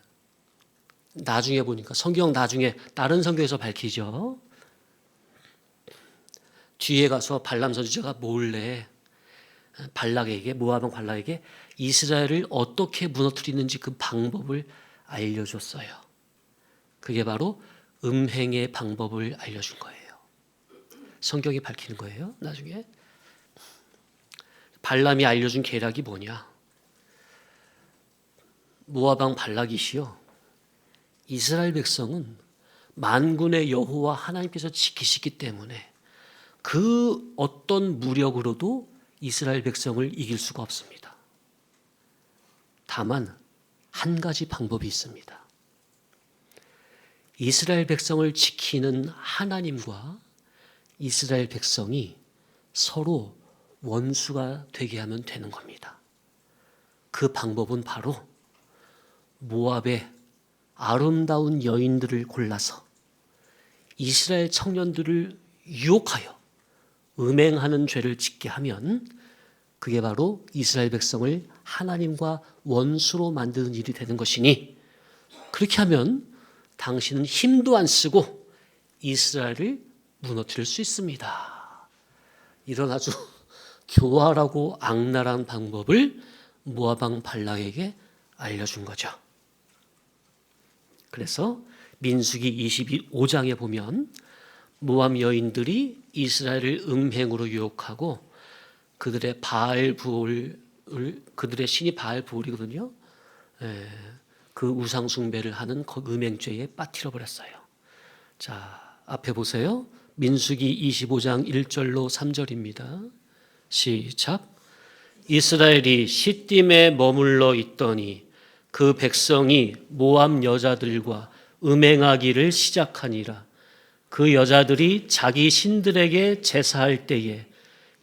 나중에 보니까 성경 나중에 다른 성경에서 밝히죠. 뒤에 가서 발람 선지자가 몰래 발락에게 모압 왕 발락에게 이스라엘을 어떻게 무너뜨리는지 그 방법을 알려줬어요. 그게 바로 음행의 방법을 알려준 거예요. 성경이 밝히는 거예요. 나중에 발람이 알려준 계략이 뭐냐? 모압 왕 발락이시요, 이스라엘 백성은 만군의 여호와 하나님께서 지키시기 때문에 그 어떤 무력으로도 이스라엘 백성을 이길 수가 없습니다. 다만 한 가지 방법이 있습니다. 이스라엘 백성을 지키는 하나님과 이스라엘 백성이 서로 원수가 되게 하면 되는 겁니다. 그 방법은 바로 모압의 아름다운 여인들을 골라서 이스라엘 청년들을 유혹하여 음행하는 죄를 짓게 하면 그게 바로 이스라엘 백성을 하나님과 원수로 만드는 일이 되는 것이니, 그렇게 하면 당신은 힘도 안 쓰고 이스라엘을 무너뜨릴 수 있습니다. 이런 아주 교활하고 악랄한 방법을 모압 왕 발락에게 알려준 거죠. 그래서 민수기 25장에 보면 모압 여인들이 이스라엘을 음행으로 유혹하고 그들의 그들의 신이 바알 부올이거든요. 그 우상 숭배를 하는 그 음행죄에 빠뜨려 버렸어요. 자, 앞에 보세요. 민수기 25장 1절로 3절입니다. 시작. 이스라엘이 시딤에 머물러 있더니 그 백성이 모압 여자들과 음행하기를 시작하니라. 그 여자들이 자기 신들에게 제사할 때에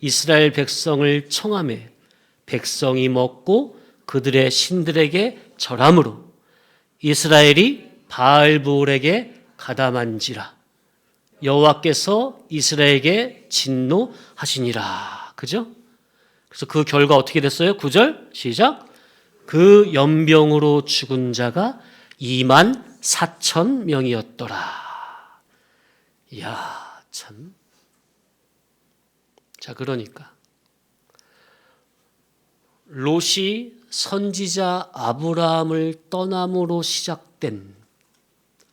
이스라엘 백성을 청하매 백성이 먹고 그들의 신들에게 절함으로 이스라엘이 바알부올에게 가담한지라. 여호와께서 이스라엘에게 진노하시니라. 그죠? 그래서 그 결과 어떻게 됐어요? 9절 시작. 그 연병으로 죽은 자가 24,000명이었더라. 이야, 참. 자, 그러니까 롯이 선지자 아브라함을 떠남으로 시작된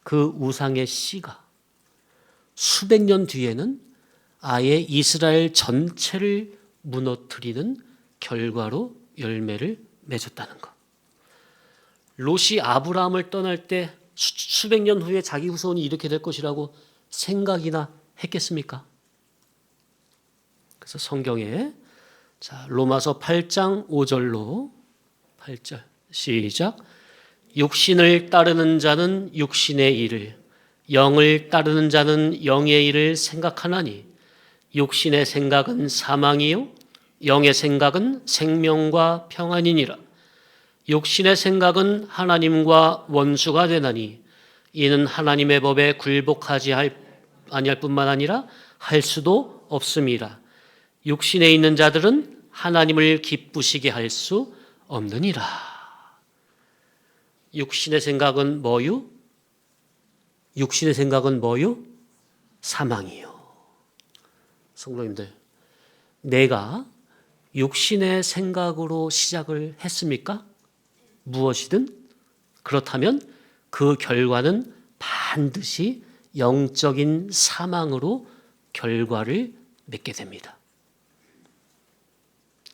그 우상의 씨가 수백 년 뒤에는 아예 이스라엘 전체를 무너뜨리는 결과로 열매를 맺었다는 것. 롯이 아브라함을 떠날 때 수백 년 후에 자기 후손이 이렇게 될 것이라고 생각이나 했겠습니까? 그래서 성경에 자, 로마서 8장 5절로 8절 시작. 육신을 따르는 자는 육신의 일을, 영을 따르는 자는 영의 일을 생각하나니 육신의 생각은 사망이요 영의 생각은 생명과 평안이니라. 육신의 생각은 하나님과 원수가 되나니 이는 하나님의 법에 굴복하지 아니할 뿐만 아니라 할 수도 없음이라. 육신에 있는 자들은 하나님을 기쁘시게 할 수 없느니라. 육신의 생각은 뭐요? 육신의 생각은 뭐요? 사망이요. 성도님들, 내가 육신의 생각으로 시작을 했습니까? 무엇이든 그렇다면 그 결과는 반드시 영적인 사망으로 결과를 맺게 됩니다.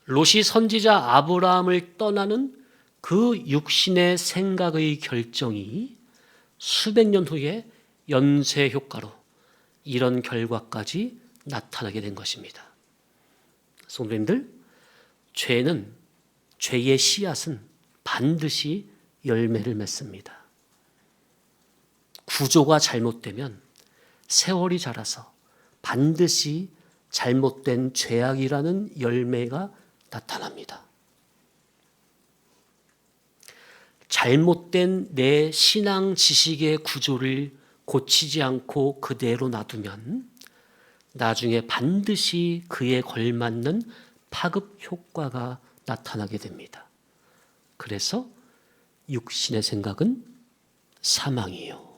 롯이 선지자 아브라함을 떠나는 그 육신의 생각의 결정이 수백 년 후에 연쇄 효과로 이런 결과까지 나타나게 된 것입니다. 성도님들, 죄의 씨앗은 반드시 열매를 맺습니다. 구조가 잘못되면 세월이 자라서 반드시 잘못된 죄악이라는 열매가 나타납니다. 잘못된 내 신앙 지식의 구조를 고치지 않고 그대로 놔두면 나중에 반드시 그에 걸맞는 파급 효과가 나타나게 됩니다. 그래서 육신의 생각은 사망이요.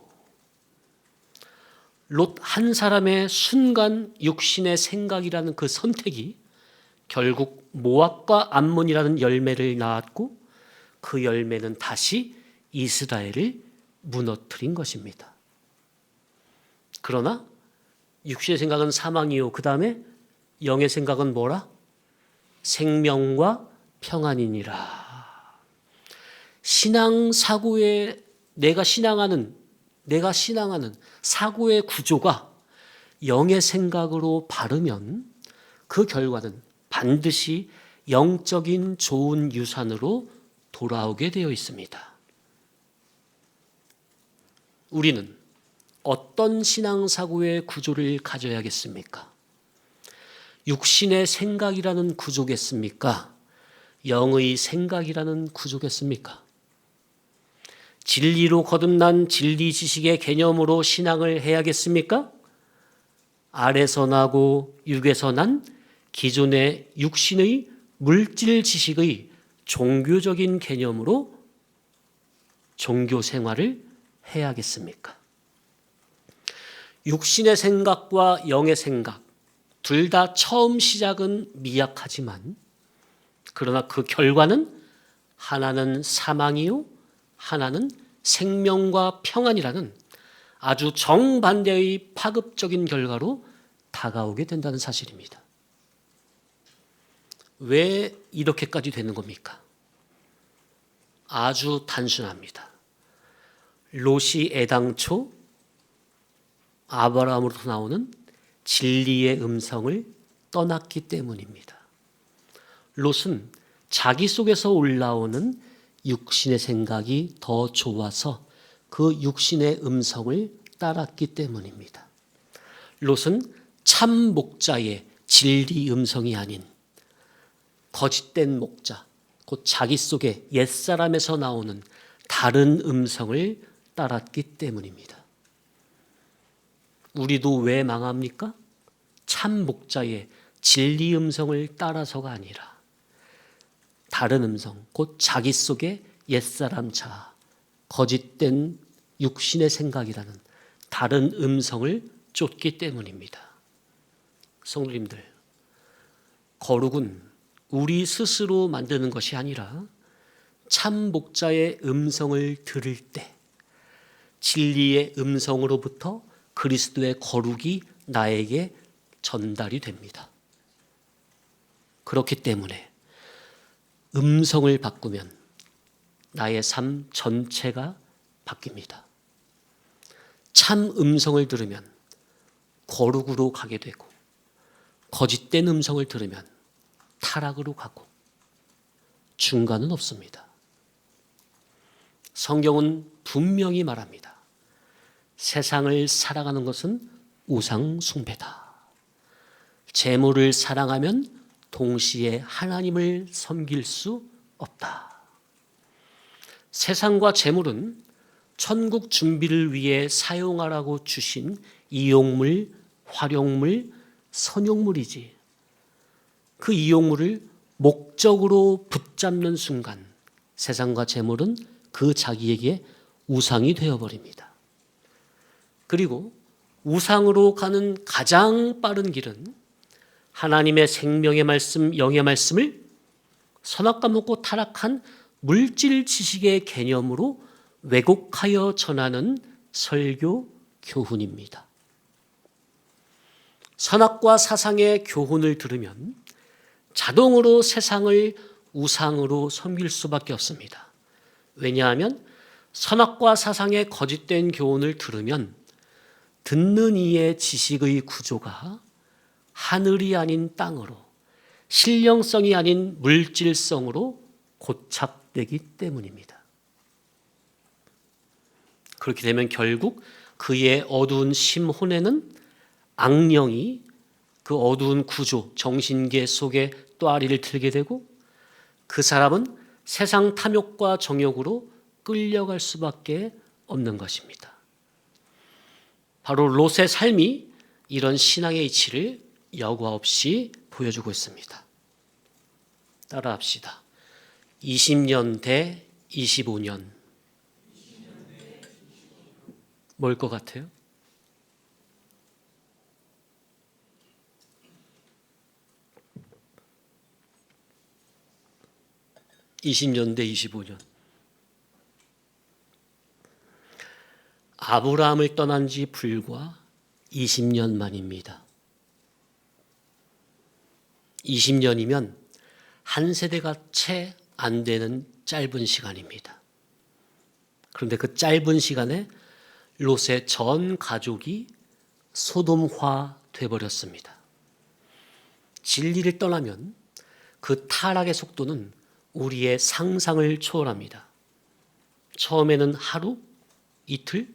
롯 한 사람의 순간 육신의 생각이라는 그 선택이 결국 모압과 암몬이라는 열매를 낳았고 그 열매는 다시 이스라엘을 무너뜨린 것입니다. 그러나 육신의 생각은 사망이요. 그 다음에 영의 생각은 뭐라? 생명과 평안이니라. 신앙 사고의 내가 신앙하는 사고의 구조가 영의 생각으로 바르면 그 결과는 반드시 영적인 좋은 유산으로 돌아오게 되어 있습니다. 우리는 어떤 신앙 사고의 구조를 가져야겠습니까? 육신의 생각이라는 구조겠습니까? 영의 생각이라는 구조겠습니까? 진리로 거듭난 진리 지식의 개념으로 신앙을 해야겠습니까? 알에서 나고 육에서 난 기존의 육신의 물질 지식의 종교적인 개념으로 종교 생활을 해야겠습니까? 육신의 생각과 영의 생각 둘 다 처음 시작은 미약하지만 그러나 그 결과는 하나는 사망이요 하나는 생명과 평안이라는 아주 정반대의 파급적인 결과로 다가오게 된다는 사실입니다. 왜 이렇게까지 되는 겁니까? 아주 단순합니다. 롯이 애당초 아브라함으로부터 나오는 진리의 음성을 떠났기 때문입니다. 롯은 자기 속에서 올라오는 육신의 생각이 더 좋아서 그 육신의 음성을 따랐기 때문입니다. 롯은 참 목자의 진리 음성이 아닌 거짓된 목자, 곧 자기 속의 옛사람에서 나오는 다른 음성을 따랐기 때문입니다. 우리도 왜 망합니까? 참 목자의 진리 음성을 따라서가 아니라 다른 음성, 곧 자기 속의 옛사람 자아, 거짓된 육신의 생각이라는 다른 음성을 쫓기 때문입니다. 성도님들, 거룩은 우리 스스로 만드는 것이 아니라 참 목자의 음성을 들을 때 진리의 음성으로부터 그리스도의 거룩이 나에게 전달이 됩니다. 그렇기 때문에 음성을 바꾸면 나의 삶 전체가 바뀝니다. 참 음성을 들으면 거룩으로 가게 되고 거짓된 음성을 들으면 타락으로 가고 중간은 없습니다. 성경은 분명히 말합니다. 세상을 사랑하는 것은 우상 숭배다. 재물을 사랑하면 동시에 하나님을 섬길 수 없다. 세상과 재물은 천국 준비를 위해 사용하라고 주신 이용물, 활용물, 선용물이지. 그 이용물을 목적으로 붙잡는 순간 세상과 재물은 그 자기에게 우상이 되어버립니다. 그리고 우상으로 가는 가장 빠른 길은 하나님의 생명의 말씀, 영의 말씀을 선악과 먹고 타락한 물질 지식의 개념으로 왜곡하여 전하는 설교, 교훈입니다. 선악과 사상의 교훈을 들으면 자동으로 세상을 우상으로 섬길 수밖에 없습니다. 왜냐하면 선악과 사상의 거짓된 교훈을 들으면 듣는 이의 지식의 구조가 하늘이 아닌 땅으로, 신령성이 아닌 물질성으로 고착되기 때문입니다. 그렇게 되면 결국 그의 어두운 심혼에는 악령이 그 어두운 구조, 정신계 속에 또아리를 틀게 되고 그 사람은 세상 탐욕과 정욕으로 끌려갈 수밖에 없는 것입니다. 바로 롯의 삶이 이런 신앙의 이치를 여과 없이 보여주고 있습니다. 따라합시다. 20년 대 25년. 뭘 것 같아요? (20년) 대 (25년) 아브라함을 떠난 지 불과 20년 만입니다. 20년이면 한 세대가 채 안 되는 짧은 시간입니다. 그런데 그 짧은 시간에 롯의 전 가족이 소돔화 되어버렸습니다. 진리를 떠나면 그 타락의 속도는 우리의 상상을 초월합니다. 처음에는 하루, 이틀,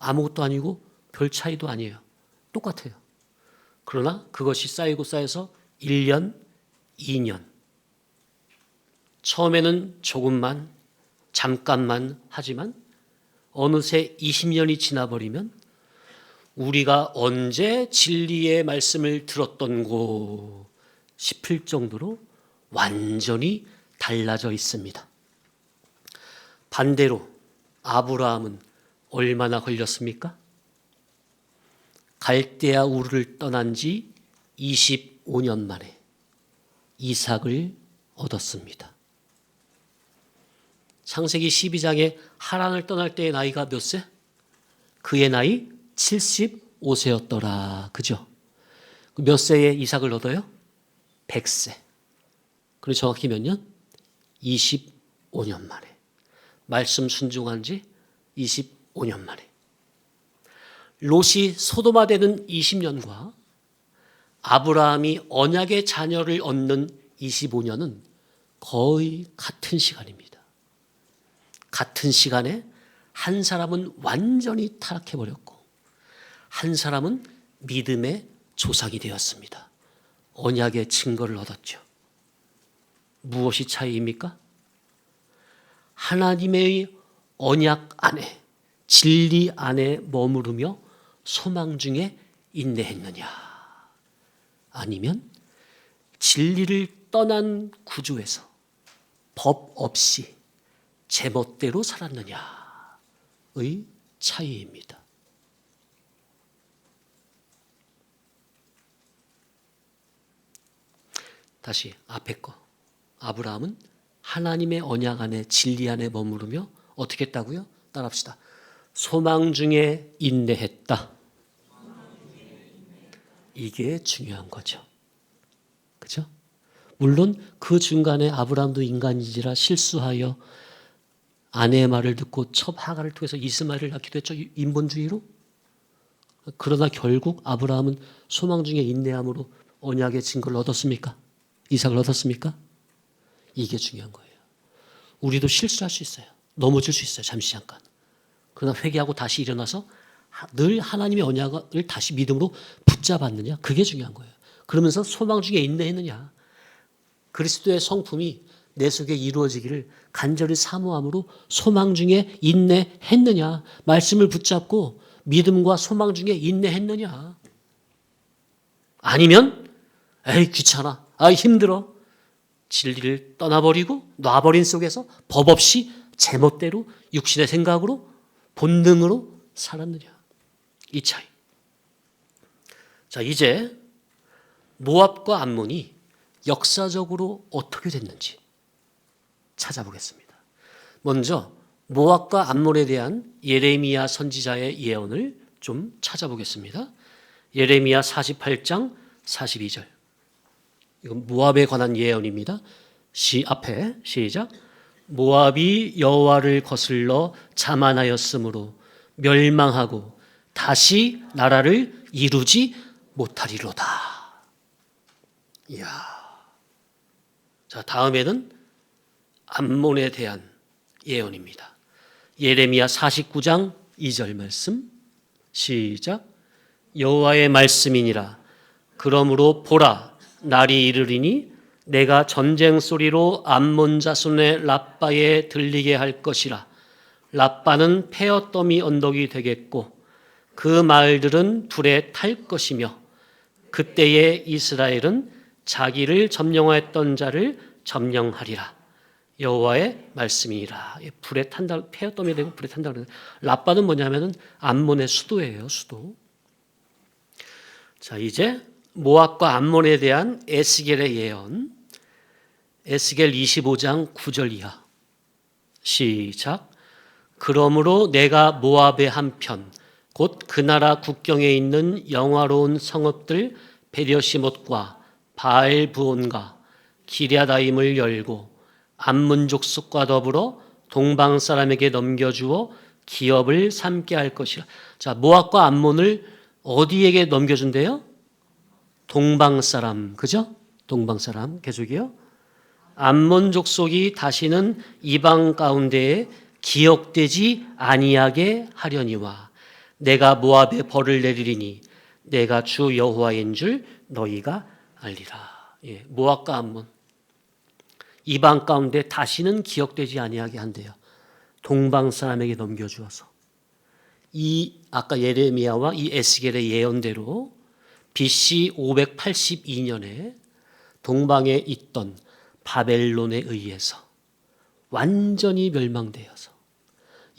아무것도 아니고 별 차이도 아니에요. 똑같아요. 그러나 그것이 쌓이고 쌓여서 1년, 2년. 처음에는 조금만, 잠깐만 하지만 어느새 20년이 지나버리면 우리가 언제 진리의 말씀을 들었던고 싶을 정도로 완전히 달라져 있습니다. 반대로 아브라함은 얼마나 걸렸습니까? 갈대아 우르를 떠난 지 25년 만에 이삭을 얻었습니다. 창세기 12장에 하란을 떠날 때의 나이가 몇 세? 그의 나이 75세였더라. 그죠? 몇 세에 이삭을 얻어요? 100세. 그리고 정확히 몇 년? 25년 만에. 말씀 순종한 지 25년 만에. 롯이 소돔화되는 20년과 아브라함이 언약의 자녀를 얻는 25년은 거의 같은 시간입니다. 같은 시간에 한 사람은 완전히 타락해버렸고 한 사람은 믿음의 조상이 되었습니다. 언약의 증거를 얻었죠. 무엇이 차이입니까? 하나님의 언약 안에, 진리 안에 머무르며 소망 중에 인내했느냐, 아니면 진리를 떠난 구조에서 법 없이 제멋대로 살았느냐의 차이입니다. 다시 앞에 거. 아브라함은 하나님의 언약 안에 진리 안에 머무르며 어떻게 했다고요? 따라합시다. 소망 중에 인내했다. 이게 중요한 거죠. 그죠? 물론 그 중간에 아브라함도 인간이지라 실수하여 아내의 말을 듣고 첩 하갈을 통해서 이스마엘을 낳기도 했죠. 인본주의로. 그러나 결국 아브라함은 소망 중에 인내함으로 언약의 증거를 얻었습니까? 이삭을 얻었습니까? 이게 중요한 거예요. 우리도 실수할 수 있어요. 넘어질 수 있어요. 잠시 잠깐. 그러나 회개하고 다시 일어나서 늘 하나님의 언약을 다시 믿음으로 붙잡았느냐? 그게 중요한 거예요. 그러면서 소망 중에 인내했느냐? 그리스도의 성품이 내 속에 이루어지기를 간절히 사모함으로 소망 중에 인내했느냐? 말씀을 붙잡고 믿음과 소망 중에 인내했느냐? 아니면 에이 귀찮아, 힘들어, 진리를 떠나버리고 놔버린 속에서 법 없이 제멋대로 육신의 생각으로 본능으로 살았느냐? 이 차이. 자, 이제 모압과 암몬이 역사적으로 어떻게 됐는지 찾아보겠습니다. 먼저 모압과 암몬에 대한 예레미야 선지자의 예언을 좀 찾아보겠습니다. 예레미야 48장 42절. 이건 모압에 관한 예언입니다. 앞에 시작. 모압이 여호와를 거슬러 자만하였으므로 멸망하고 다시 나라를 이루지 못하리로다. 이야. 자, 다음에는 암몬에 대한 예언입니다. 예레미야 49장 2절 말씀 시작. 여호와의 말씀이니라. 그러므로 보라, 날이 이르리니 내가 전쟁 소리로 암몬 자손의 라빠에 들리게 할 것이라. 라빠는 페어더미 언덕이 되겠고 그 마을들은 불에 탈 것이며 그때에 이스라엘은 자기를 점령하였던 자를 점령하리라. 여호와의 말씀이니라. 불에 탄다, 폐어떠에 되고 불에 탄다 그러는데 라빠는 뭐냐면은 암몬의 수도예요, 수도. 자, 이제 모압과 암몬에 대한 에스겔의 예언. 에스겔 25장 9절 이하. 시작. 그러므로 내가 모압의 한편 곧 그 나라 국경에 있는 영화로운 성읍들 베려시못과 바알브온과 기랴다임을 열고 암몬 족속과 더불어 동방 사람에게 넘겨주어 기업을 삼게 할 것이라. 자, 모압과 암몬을 어디에게 넘겨준대요? 동방 사람, 그죠? 동방 사람. 계속이요. 암몬 족속이 다시는 이방 가운데에 기억되지 아니하게 하려니와 내가 모압에 벌을 내리리니 내가 주 여호와인 줄 너희가 알리라. 예, 모압과 암몬 이방 가운데 다시는 기억되지 아니하게 한대요. 동방 사람에게 넘겨주어서. 이 아까 예레미야와 이 에스겔의 예언대로 BC 582년에 동방에 있던 바벨론에 의해서 완전히 멸망되어서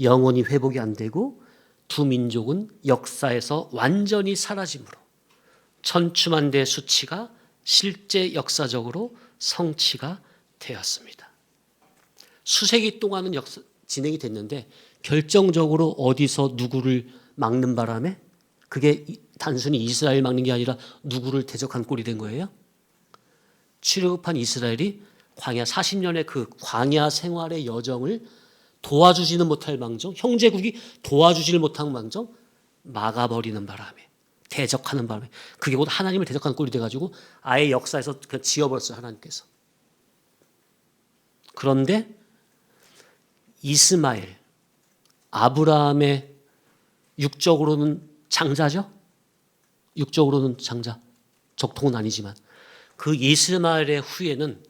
영원히 회복이 안 되고 두 민족은 역사에서 완전히 사라짐으로 천추만대 수치가 실제 역사적으로 성취가 되었습니다. 수세기 동안은 진행이 됐는데 결정적으로 어디서 누구를 막는 바람에 그게 단순히 이스라엘 막는 게 아니라 누구를 대적한 꼴이 된 거예요. 출애굽한 이스라엘이 광야 40년의 그 광야 생활의 여정을 도와주지는 못할 망정, 형제국이 도와주지를 못한 망정 막아버리는 바람에, 대적하는 바람에, 그게 곧 하나님을 대적하는 꼴이 돼가지고 아예 역사에서 그냥 지워버렸어요, 하나님께서. 그런데 이스마엘, 아브라함의 육적으로는 장자죠? 육적으로는 장자, 적통은 아니지만 그 이스마엘의 후예는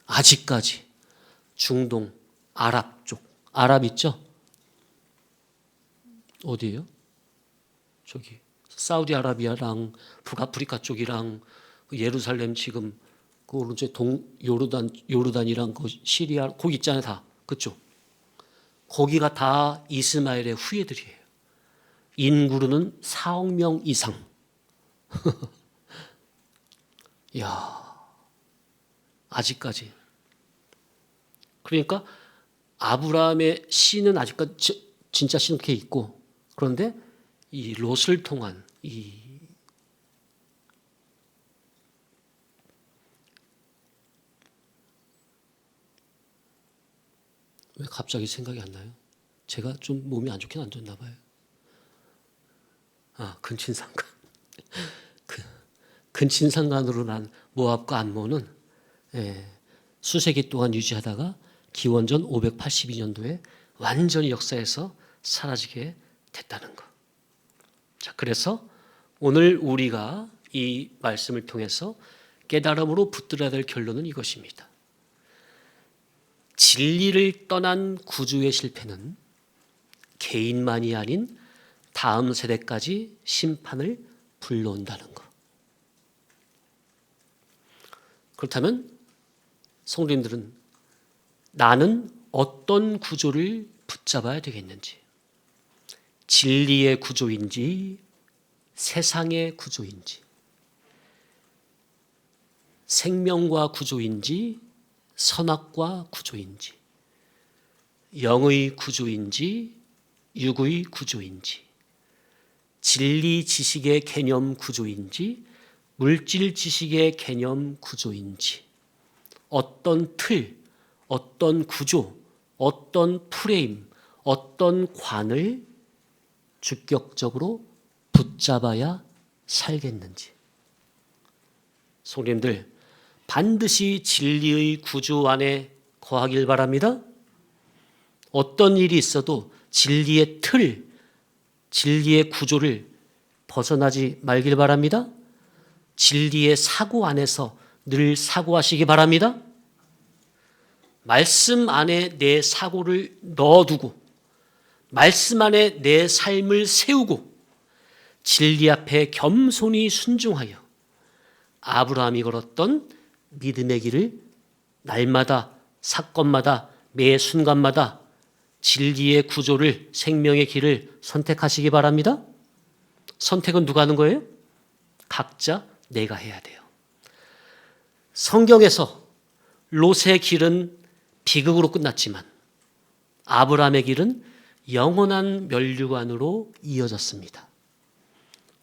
아직까지 중동, 아랍 쪽, 아랍 있죠? 어디예요? 저기 사우디아라비아랑 북아프리카 쪽이랑 예루살렘 지금 그 오른쪽 요르단이랑 그 시리아 거기 있잖아요, 다 그쪽. 거기가 다 이스마엘의 후예들이에요. 인구로는 4억 명 이상. 야, 아직까지. 그러니까 아브라함의 씨는 아직까지 진짜 씨는 걔 있고, 그런데 이 롯을 통한 왜 갑자기 생각이 안 나요? 제가 좀 몸이 안 좋긴 안 좋나 봐요. 근친상간. 근친상간으로 난 모압과 암몬은 수세기 동안 유지하다가 기원전 582년도에 완전히 역사에서 사라지게 됐다는 것. 자, 그래서 오늘 우리가 이 말씀을 통해서 깨달음으로 붙들어야 될 결론은 이것입니다. 진리를 떠난 구주의 실패는 개인만이 아닌 다음 세대까지 심판을 불러온다는 것. 그렇다면 성도님들은 나는 어떤 구조를 붙잡아야 되겠는지, 진리의 구조인지 세상의 구조인지, 생명과 구조인지 선악과 구조인지, 영의 구조인지 육의 구조인지, 진리 지식의 개념 구조인지 물질 지식의 개념 구조인지, 어떤 틀, 어떤 구조, 어떤 프레임, 어떤 관을 주격적으로 붙잡아야 살겠는지. 성도님들, 반드시 진리의 구조 안에 거하길 바랍니다. 어떤 일이 있어도 진리의 틀, 진리의 구조를 벗어나지 말길 바랍니다. 진리의 사고 안에서 늘 사고하시기 바랍니다. 말씀 안에 내 사고를 넣어두고 말씀 안에 내 삶을 세우고 진리 앞에 겸손히 순종하여 아브라함이 걸었던 믿음의 길을 날마다, 사건마다, 매 순간마다 진리의 구조를, 생명의 길을 선택하시기 바랍니다. 선택은 누가 하는 거예요? 각자 내가 해야 돼요. 성경에서 롯의 길은 비극으로 끝났지만 아브라함의 길은 영원한 면류관으로 이어졌습니다.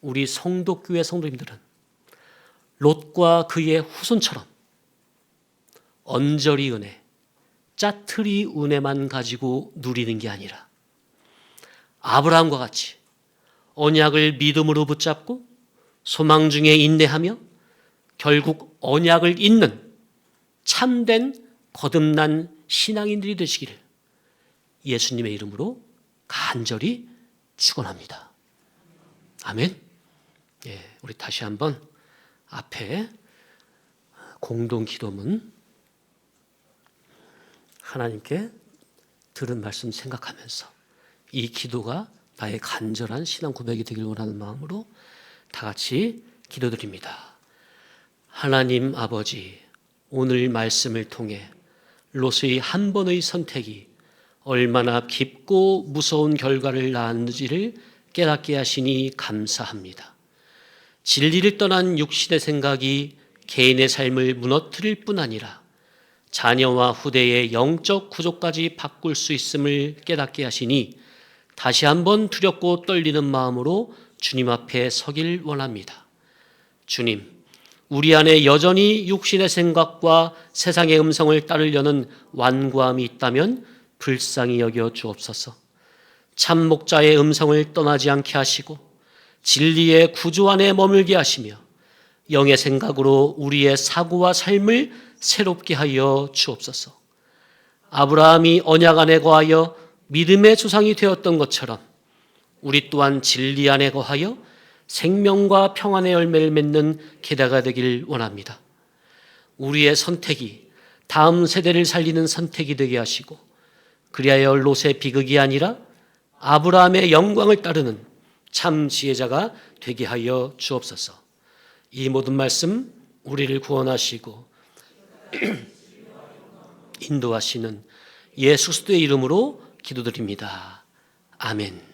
우리 성도교회 성도님들은 롯과 그의 후손처럼 언저리 은혜, 짜투리 은혜만 가지고 누리는 게 아니라 아브라함과 같이 언약을 믿음으로 붙잡고 소망 중에 인내하며 결국 언약을 잇는 참된 거듭난 신앙인들이 되시기를 예수님의 이름으로 간절히 축원합니다. 아멘. 예, 우리 다시 한번 앞에 공동 기도문 하나님께 들은 말씀 생각하면서 이 기도가 나의 간절한 신앙 고백이 되길 원하는 마음으로 다 같이 기도드립니다. 하나님 아버지, 오늘 말씀을 통해 롯의 한 번의 선택이 얼마나 깊고 무서운 결과를 낳았는지를 깨닫게 하시니 감사합니다. 진리를 떠난 육신의 생각이 개인의 삶을 무너뜨릴 뿐 아니라 자녀와 후대의 영적 구조까지 바꿀 수 있음을 깨닫게 하시니 다시 한번 두렵고 떨리는 마음으로 주님 앞에 서길 원합니다. 주님, 우리 안에 여전히 육신의 생각과 세상의 음성을 따르려는 완고함이 있다면 불쌍히 여겨 주옵소서. 참 목자의 음성을 떠나지 않게 하시고 진리의 구조 안에 머물게 하시며 영의 생각으로 우리의 사고와 삶을 새롭게 하여 주옵소서. 아브라함이 언약 안에 거하여 믿음의 조상이 되었던 것처럼 우리 또한 진리 안에 거하여 생명과 평안의 열매를 맺는 계다가 되길 원합니다. 우리의 선택이 다음 세대를 살리는 선택이 되게 하시고 그리하여 롯의 비극이 아니라 아브라함의 영광을 따르는 참 지혜자가 되게 하여 주옵소서. 이 모든 말씀 우리를 구원하시고 인도하시는 예수 그리스도의 이름으로 기도드립니다. 아멘.